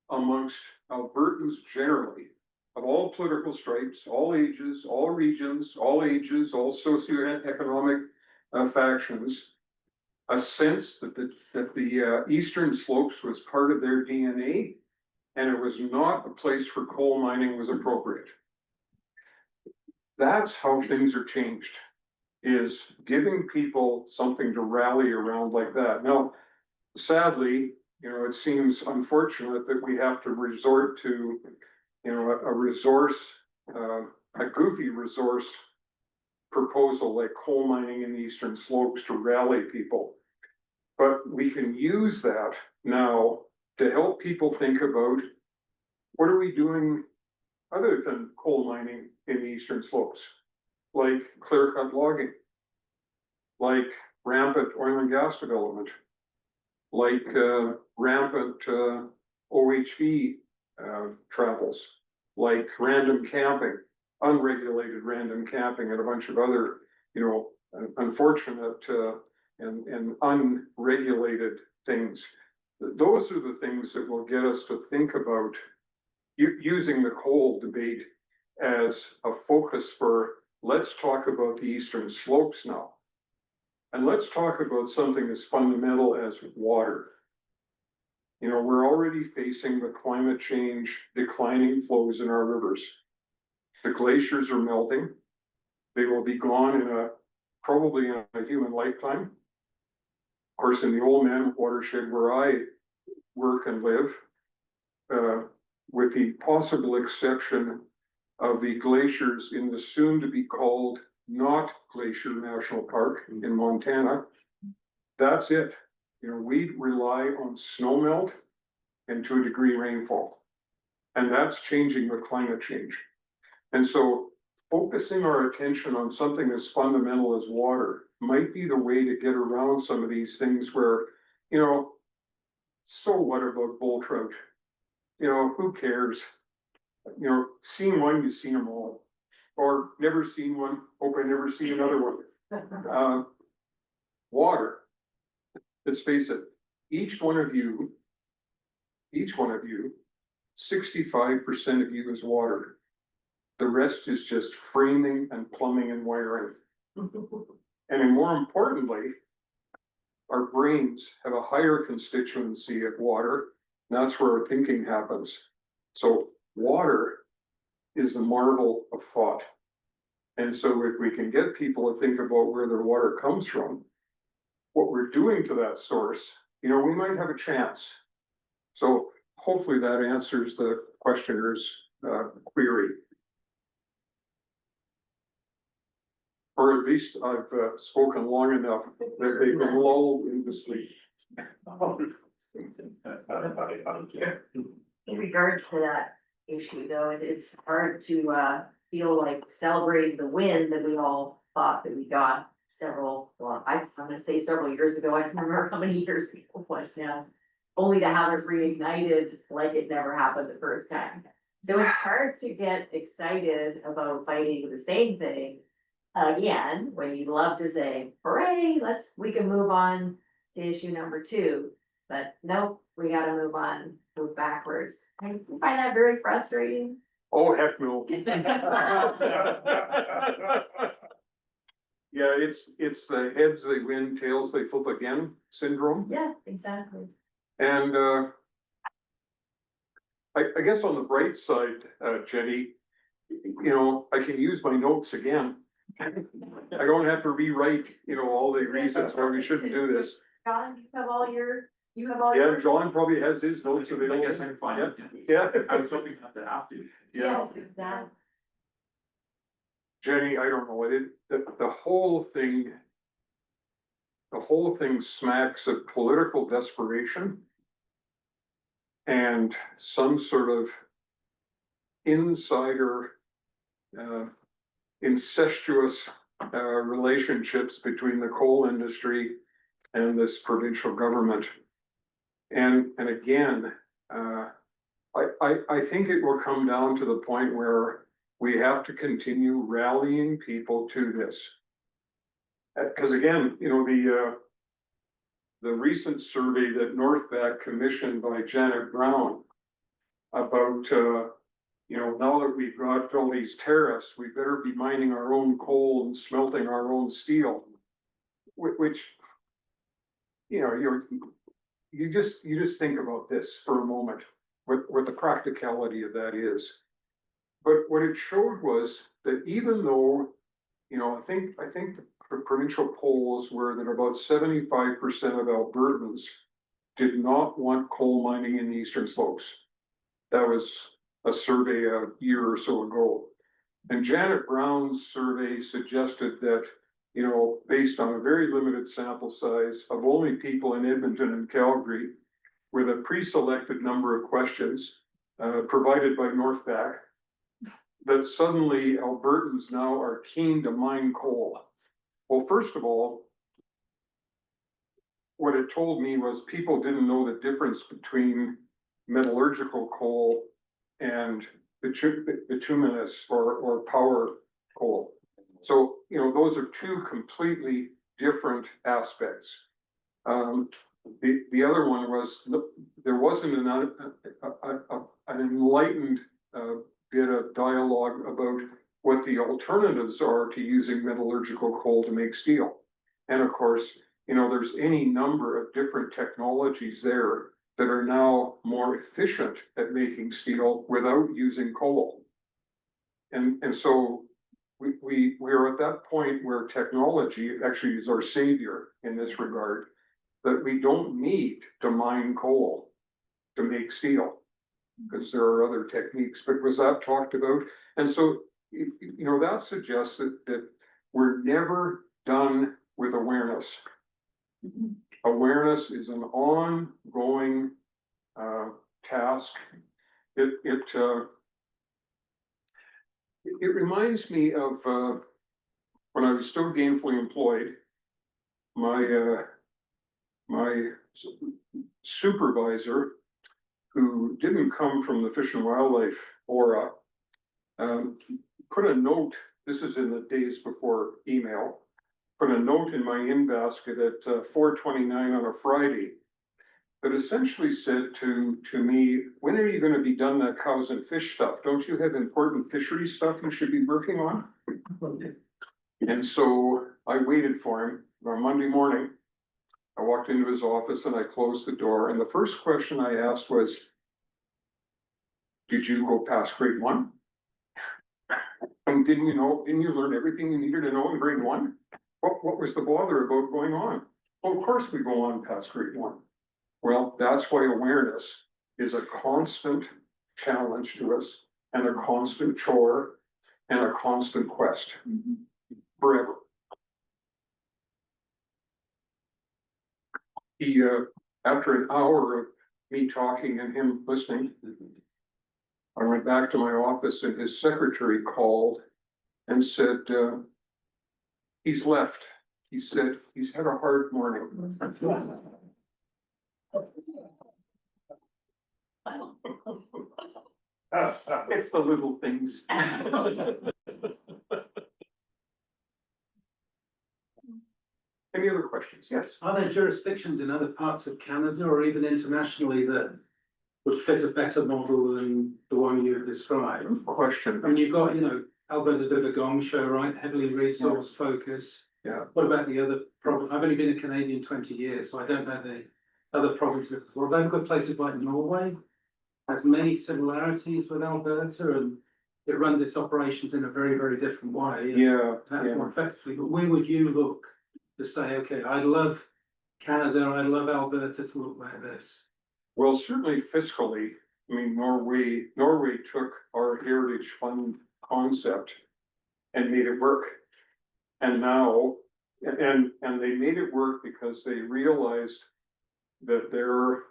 amongst Albertans generally, of all political stripes, all ages, all regions, all ages, all socioeconomic factions, a sense that the eastern slopes was part of their DNA, and it was not a place for coal mining was appropriate. That's how things are changed, is giving people something to rally around like that. Now, sadly, it seems unfortunate that we have to resort to, a resource, a goofy resource proposal like coal mining in the eastern slopes to rally people. But we can use that now to help people think about what are we doing other than coal mining in the eastern slopes, like clear-cut logging, like rampant oil and gas development, like rampant OHV travels, like random camping, unregulated random camping, and a bunch of other, unfortunate and unregulated things. Those are the things that will get us to think about using the coal debate as a focus for, let's talk about the eastern slopes now. And let's talk about something as fundamental as water. You know, we're already facing the climate change, declining flows in our rivers. The glaciers are melting. They will be gone probably in a human lifetime. Of course, in the Old Man watershed where I work and live, with the possible exception of the glaciers in the soon to be called not Glacier National Park in Montana, that's it. You know, we rely on snowmelt and to a degree rainfall. And that's changing the climate change. And so focusing our attention on something as fundamental as water might be the way to get around some of these things where, you know, so what about bull trout? You know, who cares? You know, seen one, you've seen them all. Or never seen one, hope I never see another one. Water, let's face it, each one of you, 65% of you is water. The rest is just framing and plumbing and wiring. And more importantly, our brains have a higher constituency of water. And that's where our thinking happens. So water is the marvel of thought. And so if we can get people to think about where their water comes from, what we're doing to that source, you know, we might have a chance. So hopefully that answers the questioner's query. Or at least I've spoken long enough that they can lull into sleep. In regards to that issue though, it's hard to feel like celebrating the win that we all thought that we got I'm gonna say several years ago, I can't remember how many years ago it was now. Only to have it reignited like it never happened the first time. So it's hard to get excited about fighting the same thing again, when you'd love to say, hooray, we can move on to issue number 2. But nope, we gotta move backwards. I find that very frustrating. Oh, heck no. Yeah, it's the heads they win, tails they flip again syndrome. Yeah, exactly. And I guess on the bright side, Jenny, you know, I can use my notes again. I don't have to rewrite, you know, all the reasons why we shouldn't do this. John, you have all your. Yeah, John probably has his notes available. I guess I can find it. Yeah. I was hoping not to have to. Yeah. Yes, exactly. Jenny, I don't know, the whole thing smacks of political desperation and some sort of insider, incestuous relationships between the coal industry and this provincial government. And again, I think it will come down to the point where we have to continue rallying people to this. Because again, you know, the recent survey that Northback commissioned by Janet Brown about, you know, now that we've got all these tariffs, we better be mining our own coal and smelting our own steel, which, you know, you just think about this for a moment, what the practicality of that is. But what it showed was that even though, you know, I think the provincial polls were that about 75% of Albertans did not want coal mining in the Eastern Slopes. That was a survey a year or so ago. And Janet Brown's survey suggested that, you know, based on a very limited sample size of only people in Edmonton and Calgary, with a pre-selected number of questions provided by Northback, that suddenly Albertans now are keen to mine coal. Well, first of all, what it told me was people didn't know the difference between metallurgical coal and bituminous or power coal. So, you know, those are two completely different aspects. The other one was, there wasn't an enlightened bit of dialogue about what the alternatives are to using metallurgical coal to make steel. And of course, there's any number of different technologies there that are now more efficient at making steel without using coal. And so we are at that point where technology actually is our savior in this regard, that we don't need to mine coal to make steel, because there are other techniques. But was that talked about? And so, that suggests that we're never done with awareness. Awareness is an ongoing task. It reminds me of when I was still gainfully employed. My supervisor, who didn't come from the Fish and Wildlife aura, put a note. This is in the days before email. Put a note in my in basket at 4:29 on a Friday that essentially said to me, when are you going to be done that cows and fish stuff? Don't you have important fishery stuff you should be working on? And so I waited for him on Monday morning. I walked into his office and I closed the door. And the first question I asked was, did you go past grade 1? And didn't you learn everything you needed to know in grade 1? What was the bother about going on? Well, of course we go on past grade 1. Well, that's why awareness is a constant challenge to us, and a constant chore, and a constant quest forever. He, after an hour of me talking and him listening, I went back to my office and his secretary called and said, he's left. He said, he's had a hard morning. It's the little things. Any other questions? Yes. Are there jurisdictions in other parts of Canada or even internationally that would fit a better model than the one you described? Question. I mean, you've got, Alberta did a gong show, right? Heavily resource focus. Yeah. What about the other province? I've only been a Canadian 20 years, so I don't know the other provinces. Well, they've got places like Norway, has many similarities with Alberta, and it runs its operations in a very, very different way. Yeah. More effectively. But where would you look to say, okay, I love Canada, I love Alberta to look like this? Well, certainly fiscally, I mean, Norway took our Heritage Fund concept and made it work. And now, and they made it work because they realized that their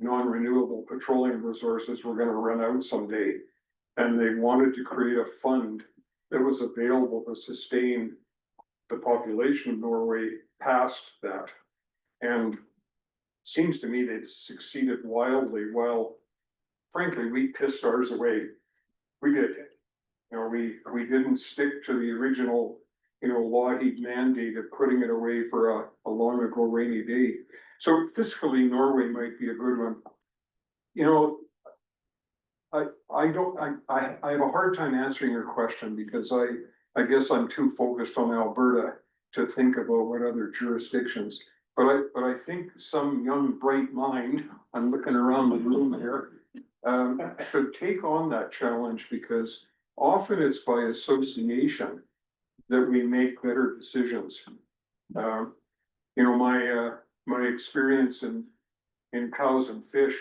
non-renewable petroleum resources were going to run out someday. And they wanted to create a fund that was available to sustain the population of Norway past that. And seems to me they succeeded wildly, while frankly, we pissed ours away. We did. We didn't stick to the original, Lougheed mandate of putting it away for a long ago rainy day. So fiscally, Norway might be a good one. I have a hard time answering your question because I guess I'm too focused on Alberta to think about what other jurisdictions. But I think some young bright mind, I'm looking around the room here, should take on that challenge, because often it's by association that we make better decisions. My experience in cows and fish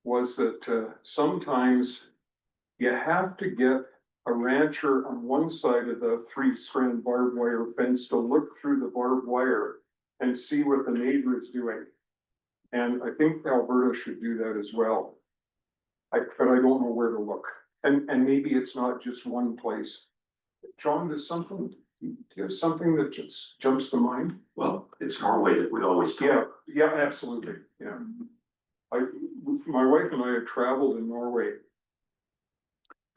was that sometimes you have to get a rancher on one side of the 3-strand barbed wire fence to look through the barbed wire and see what the neighbor is doing. And I think Alberta should do that as well. But I don't know where to look. And maybe it's not just one place. John, do you have something that just jumps to mind? Well, it's Norway that we always talk. Yeah, absolutely. Yeah. My wife and I have traveled in Norway.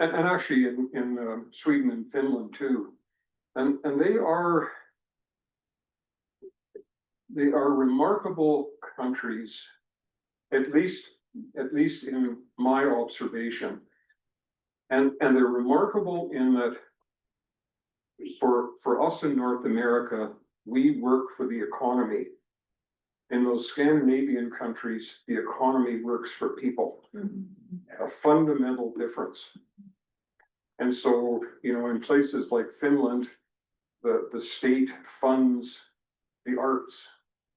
And actually in Sweden and Finland too. And they are remarkable countries, at least in my observation. And they're remarkable in that for us in North America, we work for the economy. In those Scandinavian countries, the economy works for people. A fundamental difference. And so, you know, in places like Finland, the state funds the arts,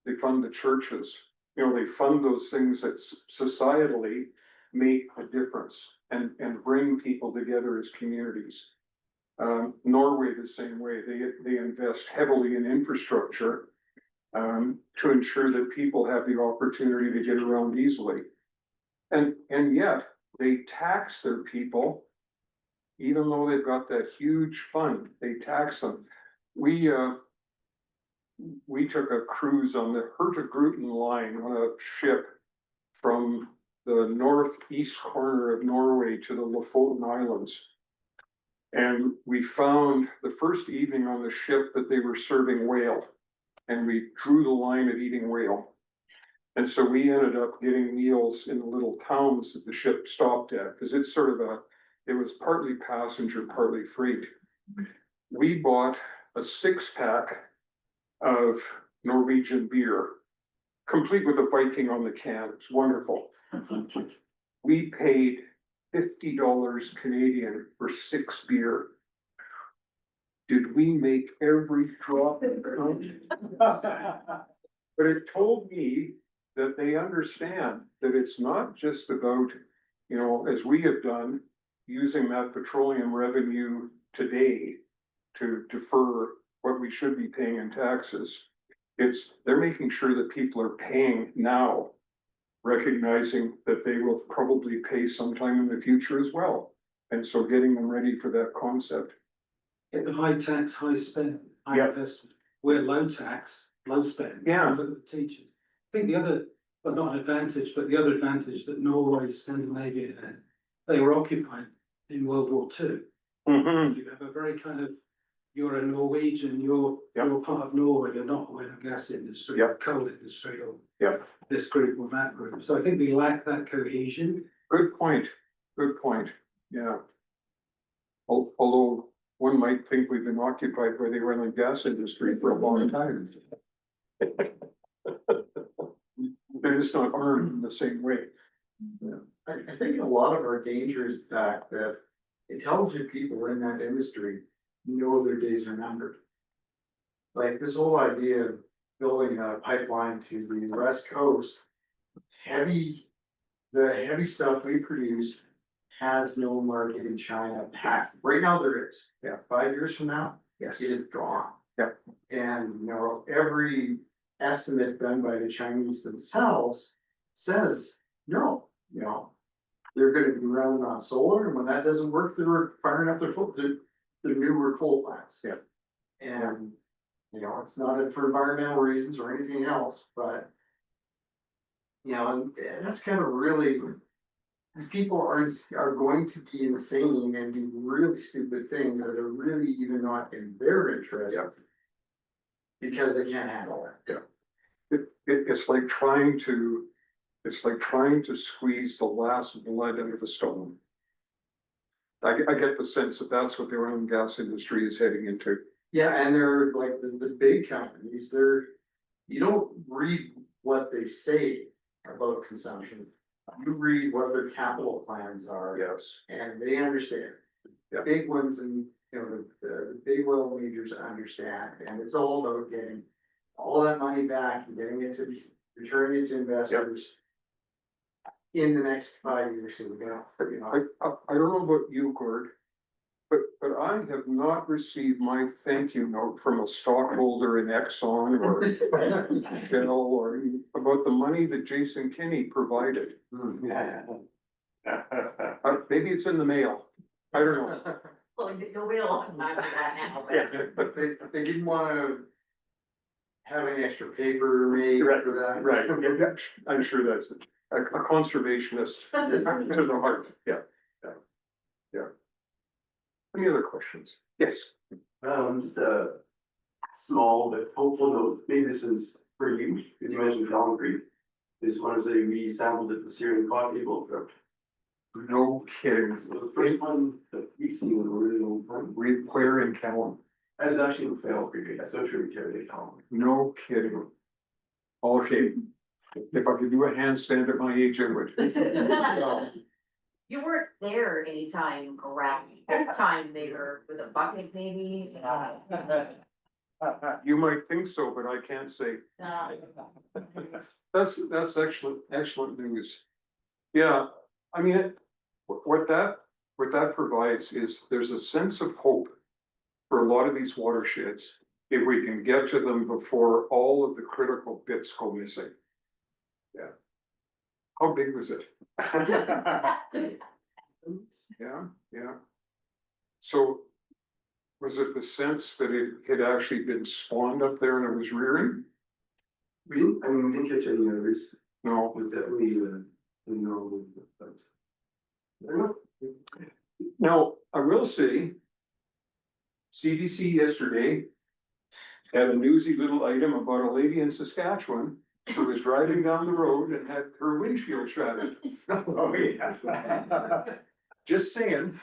they fund the churches, you know, they fund those things that societally make a difference and bring people together as communities. Norway the same way, they invest heavily in infrastructure to ensure that people have the opportunity to get around easily. And yet they tax their people, even though they've got that huge fund, they tax them. We took a cruise on the Hurtigruten line on a ship from the northeast corner of Norway to the Lofoten Islands. And we found the first evening on the ship that they were serving whale, and we drew the line at eating whale. And so we ended up getting meals in the little towns that the ship stopped at, because it's sort of it was partly passenger, partly freight. We bought a 6-pack of Norwegian beer, complete with a Viking on the can. It's wonderful. We paid $50 Canadian for 6 beer. Did we make every drop count? But it told me that they understand that it's not just about, you know, as we have done, using that petroleum revenue today to defer what we should be paying in taxes. They're making sure that people are paying now, recognizing that they will probably pay sometime in the future as well. And so getting them ready for that concept. Get the high tax, high spend, high Yeah. investment. We're low tax, low spend. Yeah. Look at the teachers. I think the other, well, not an advantage, but the other advantage that Norway, Scandinavia had, they were occupied in World War II. Mm-hmm. You have a very kind of, you're a Norwegian, you're part of Norway, you're not oil and gas industry, Yep. coal industry, or Yep. this group or that group. So I think we lack that cohesion. Good point. Good point. Yeah. Although one might think we've been occupied by the oil and gas industry for a long time. They're just not armed in the same way. I think a lot of our danger is the fact that intelligent people in that industry know their days are numbered. Like this whole idea of building a pipeline to the west coast, the heavy stuff we produce has no market in China. Right now there is. Yeah. 5 years from now, Yes. it is gone. Yeah. And you know, every estimate done by the Chinese themselves says, no, you know, they're gonna be running on solar, and when that doesn't work, they're firing up their newer coal plants. Yeah. And, you know, it's not for environmental reasons or anything else, but you know, and that's kind of really, these people are going to be insane and do really stupid things that are really even not in their interest. Yeah. Because they can't handle it. It's like trying to squeeze the last blood out of a stone. I get the sense that that's what the oil and gas industry is heading into. Yeah, and they're like the big companies, you don't read what they say about consumption. You read what their capital plans are. Yes. And they understand. Yeah. Big ones and, you know, the big oil majors understand, and it's all about getting all that money back and getting it returning it to investors. In the next 5 years, so you know. I don't know about you, Gord, but I have not received my thank you note from a stockholder in Exxon or Shell or about the money that Jason Kinney provided. Yeah. Maybe it's in the mail. I don't know. Well, you'll wait a long time for that now, but. Yeah. But they didn't wanna have any extra paper made for that. Right, yeah, I'm sure that's a conservationist to the heart, yeah. Any other questions? Yes. Just a small but hopeful note, maybe this is for you, because you mentioned concrete. Just want to say we sampled it this year in coffee bowl trip. No kidding. So the first one that we've seen in a really long time. Where in Calum? I was actually in Fail Creek, that's no tributary at all. No kidding. Okay, if I could do a handstand at my age, I would. You weren't there anytime around, that time they were with a bucket maybe? You might think so, but I can't say. That's excellent news. Yeah, I mean, what that provides is there's a sense of hope for a lot of these watersheds if we can get to them before all of the critical bits go missing. Yeah. How big was it? Yeah, yeah. So was it the sense that it had actually been spawned up there and it was rearing? We didn't catch any others, No. it was definitely, no, but. I don't know. Now, I will say, CDC yesterday had a newsy little item about a lady in Saskatchewan who was driving down the road and had her windshield shattered. Oh, yeah. Just saying,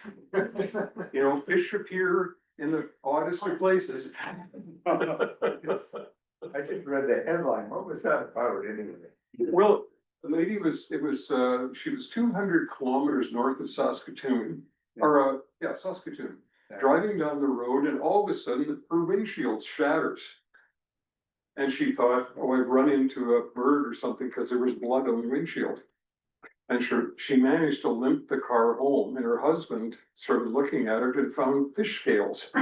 you know, fish appear in the oddest of places. I just read the headline, what was that about anyway? Well, the lady she was 200 kilometers north of Saskatoon, or, Saskatoon. Driving down the road and all of a sudden her windshield shatters. And she thought, oh, I've run into a bird or something because there was blood on the windshield. And she managed to limp the car home, and her husband started looking at it and found fish scales.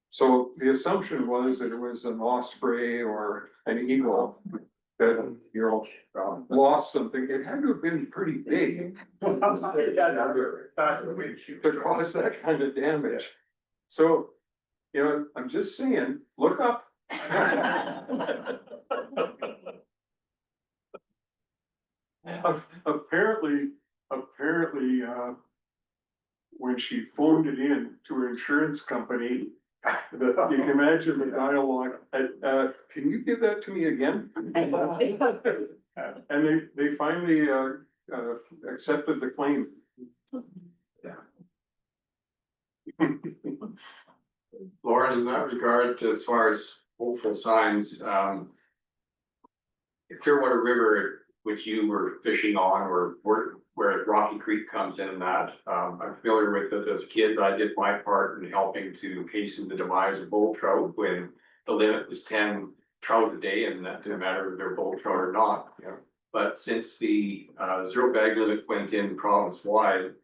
So the assumption was that it was an osprey or an eagle that, you know, lost something. It had to have been pretty big to cause that kind of damage. So, you know, I'm just saying, look up. Apparently, when she phoned it in to her insurance company, you can imagine the dialogue, can you give that to me again? And they finally, accepted the claim. Lauren, in that regard, as far as hopeful signs, the Clearwater River, which you were fishing on, or where Rocky Creek comes in, that I'm familiar with it as a kid. I did my part in helping to hasten the demise of bull trout when the limit was 10 trout a day, and that didn't matter if they're bull trout or not. Yeah. But since the zero bag limit went in province wide,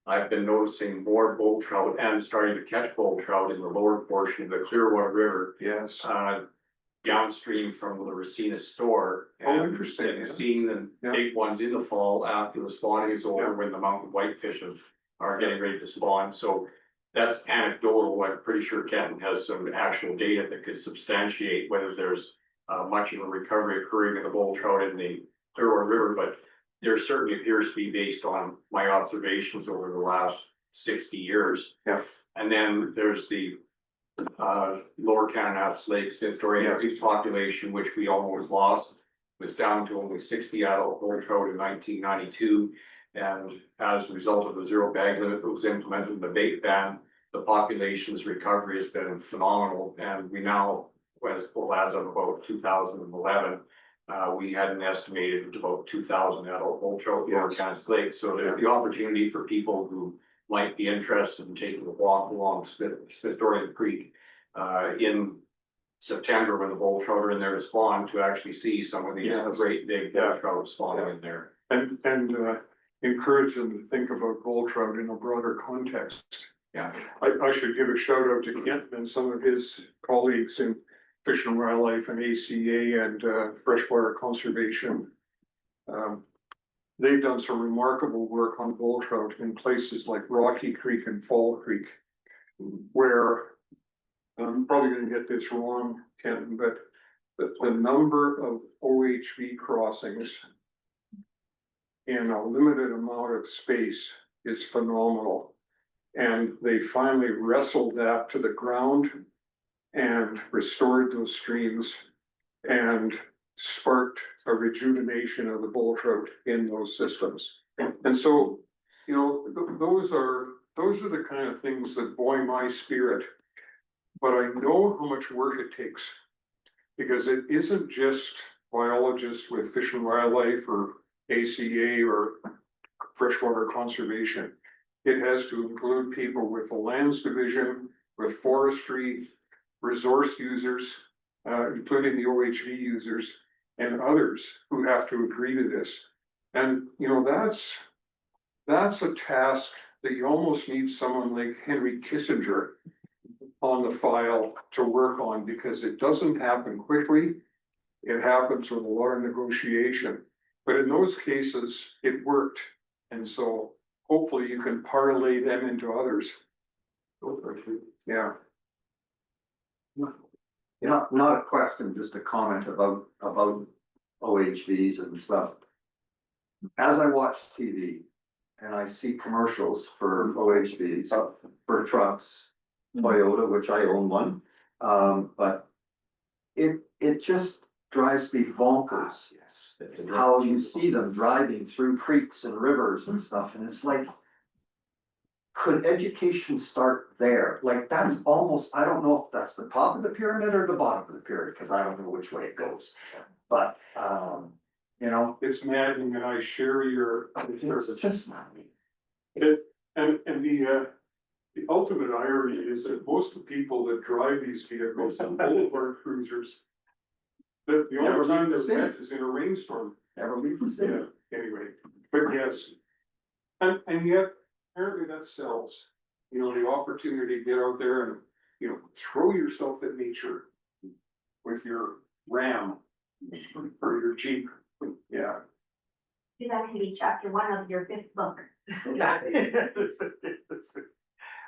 I've been noticing more bull trout and starting to catch bull trout in the lower portion of the Clearwater River. Yes. Downstream from the Racina store. Oh, interesting, And yeah. seeing the Yeah. big ones in the fall after the spawning is over, Yeah. when the mountain whitefish are getting ready to spawn. So that's anecdotal. I'm pretty sure Kenton has some actual data that could substantiate whether there's much of a recovery occurring in the bull trout in the Clearwater River, but there certainly appears to be, based on my observations over the last 60 years. Yeah. And then there's the Lower Cananass Lake Smith Dory population, which we almost lost, was down to only 60 adult bull trout in 1992. And as a result of the zero bag limit that was implemented in the bait ban, the population's recovery has been phenomenal. And we now, as of about 2011, we had an estimated about 2,000 adult bull trout in Lower Cananass Lake. So there's the opportunity for people who might be interested in taking a walk along Smith-Dorian Creek in September, when the bull trout are in there to spawn, to actually see some of these great big trout spawning in there. And encourage them to think about bull trout in a broader context. Yeah. I should give a shout out to Kent and some of his colleagues in Fish and Wildlife and ACA and freshwater conservation. They've done some remarkable work on bull trout in places like Rocky Creek and Fall Creek, where I'm probably going to get this wrong, Ken, but the number of OHV crossings in a limited amount of space is phenomenal. And they finally wrestled that to the ground and restored those streams and sparked a rejuvenation of the bull trout in those systems. And so, you know, those are the kind of things that buoy my spirit But I know how much work it takes. Because it isn't just biologists with Fish and Wildlife or ACA or freshwater conservation. It has to include people with the lands division, with forestry, resource users, including the OHV users and others who have to agree to this. And, you know, that's a task that you almost need someone like Henry Kissinger on the file to work on, because it doesn't happen quickly. It happens with a lot of negotiation, but in those cases, it worked. And so hopefully you can parlay them into others. Yeah. Not a question, just a comment about OHVs and stuff. As I watch TV and I see commercials for OHVs, for trucks, Toyota, which I own one, but it just drives me bonkers. Yes. How you see them driving through creeks and rivers and stuff, and it's like, could education start there? Like, that's almost, I don't know if that's the top of the pyramid or the bottom of the pyramid, because I don't know which way it goes. But, you know, It's maddening, and I share your, it's just not me. and the ultimate irony is that most of the people that drive these vehicles, boulevard cruisers, the Never only time leave the they're wet city. is in a rainstorm. Never leave the city. Yeah, anyway, but yes. And yet, apparently that sells, you know, the opportunity to get out there and, you know, throw yourself at nature with your Ram or your Jeep. Yeah. That can be chapter 1 of your 5th book.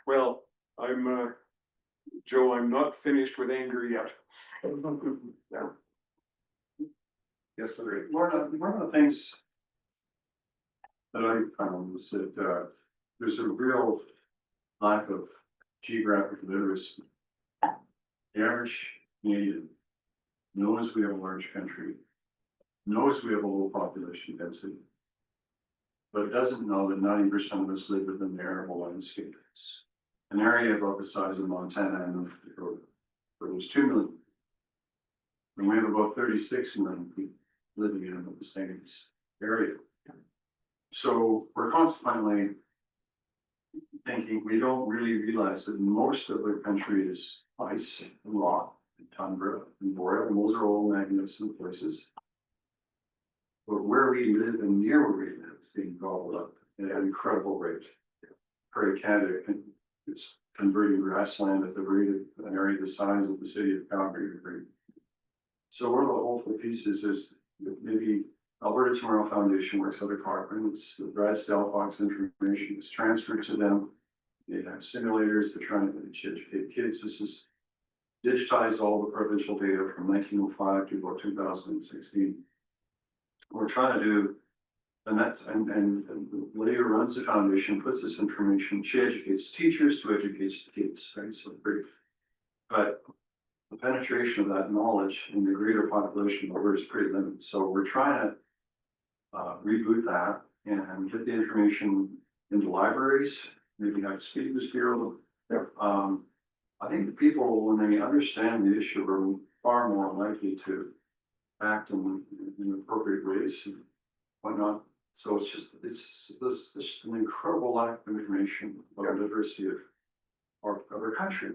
Well, I'm, Joe, I'm not finished with anger yet. Yeah. Yes, there is. One of the things that I found was that, there's a real lack of geographic literacy. The average Canadian knows we have a large country, knows we have a low population density, but doesn't know that 90% of us live within the arable landscapes. An area about the size of Montana and North Dakota, where there's 2 million. And we have about 36 million people living in about the same area. So we're consequently thinking we don't really realize that most of the country is ice and rock and tundra and boreal, and those are all magnificent places. But where we live and near where we live is being gobbled up at an incredible rate. Prairie Canada is converting grassland at the rate of an area the size of the city of Calgary. So one of the hopeful pieces is that maybe Alberta Tomorrow Foundation works with a department. It's the Brad Stelfox information is transferred to them. They have simulators. They're trying to educate kids. This is digitized all the provincial data from 1905 to about 2016. We're trying to do, and the lady who runs the foundation puts this information. She educates teachers to educate kids, right? So great, but the penetration of that knowledge in the greater population of Alberta is pretty limited. So we're trying to reboot that and get the information into libraries, maybe have speakers bureau. I think the people, when they understand the issue, are far more likely to act in appropriate ways and whatnot. So it's just an incredible lack of information about the diversity of our country.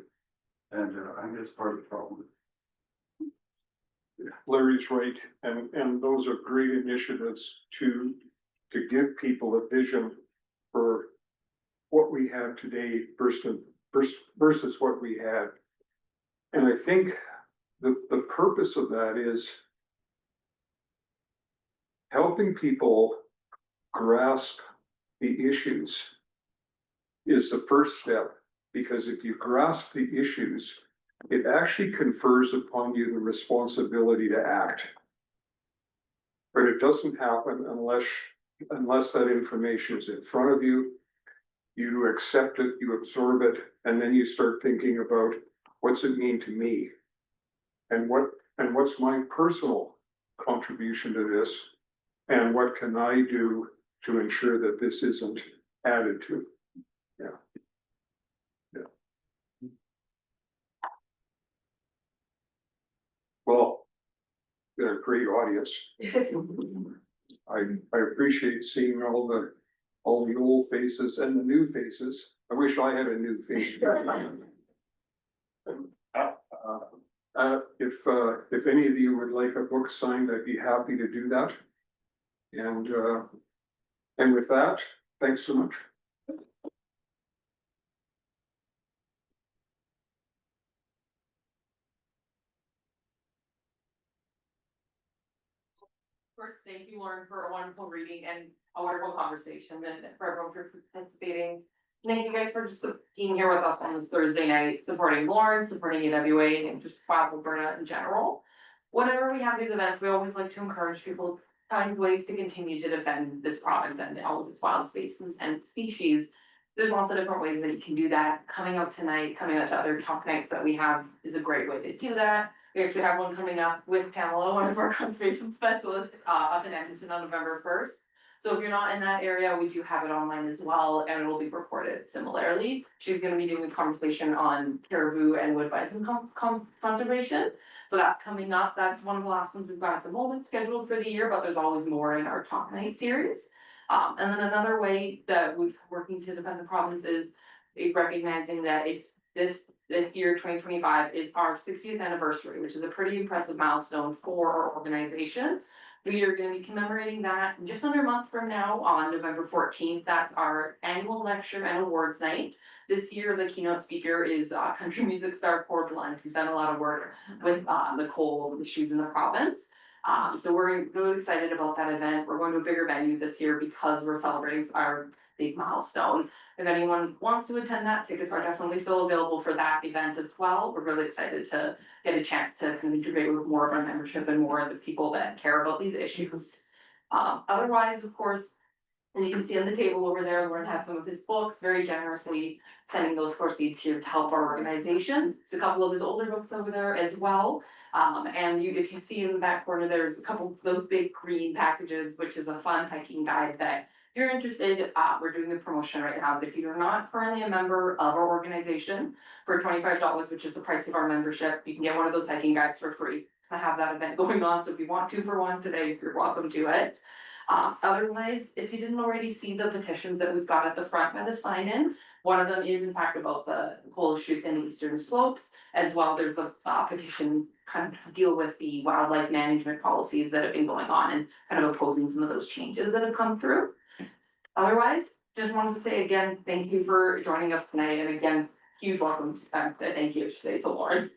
And I think that's part of the problem. Larry's right, and those are great initiatives to give people a vision for what we have today versus what we had. And I think the purpose of that is helping people grasp the issues is the first step, because if you grasp the issues, it actually confers upon you the responsibility to act. But it doesn't happen unless that information is in front of you, you accept it, you absorb it, and then you start thinking about what's it mean to me? And what's my personal contribution to this? And what can I do to ensure that this isn't added to? Yeah. great audience. I appreciate seeing all the old faces and the new faces. I wish I had a new face. If any of you would like a book signed, I'd be happy to do that. And with that, thanks so much. First, thank you, Lauren, for a wonderful reading and a wonderful conversation, and for everyone for participating. Thank you guys for just being here with us on this Thursday night, supporting Lauren, supporting AWA, and just Alberta in general. Whenever we have these events, we always like to encourage people to find ways to continue to defend this province and all of its wild spaces and species. There's lots of different ways that you can do that. Coming up tonight, coming out to other talk nights that we have is a great way to do that. We actually have one coming up with Pamela, one of our conservation specialists, up in Edmonton on November 1st. So if you're not in that area, we do have it online as well, and it will be recorded similarly. She's gonna be doing a conversation on caribou and wood bison conservation. So that's coming up. That's one of the last ones we've got at the moment scheduled for the year, but there's always more in our talk night series. And then another way that we're working to defend the province is recognizing that it's this year, 2025, is our 60th anniversary, which is a pretty impressive milestone for our organization. We are going to be commemorating that just under a month from now on November 14th. That's our annual lecture and awards night. This year, the keynote speaker is country music star Cord Blunt, who's done a lot of work with the coal issues in the province. So we're really excited about that event. We're going to a bigger venue this year because we're celebrating our big milestone. If anyone wants to attend that, tickets are definitely still available for that event as well. We're really excited to get a chance to kind of integrate with more of our membership and more of the people that care about these issues. Otherwise, of course, and you can see on the table over there, Lauren has some of his books, very generously sending those proceeds here to help our organization. There's a couple of his older books over there as well. And if you see in the back corner, there's a couple of those big green packages, which is a fun hiking guide that if you're interested, we're doing the promotion right now. But if you're not currently a member of our organization, for $25, which is the price of our membership, you can get one of those hiking guides for free. I have that event going on, so if you want 2 for 1 today, you're welcome to it. Otherwise, if you didn't already see the petitions that we've got at the front by the sign-in, one of them is in fact about the coal issues in the eastern slopes. As well, there's a petition kind of deal with the wildlife management policies that have been going on and kind of opposing some of those changes that have come through. Otherwise, just wanted to say again, thank you for joining us tonight, and again, huge welcome, thank you today to Lauren.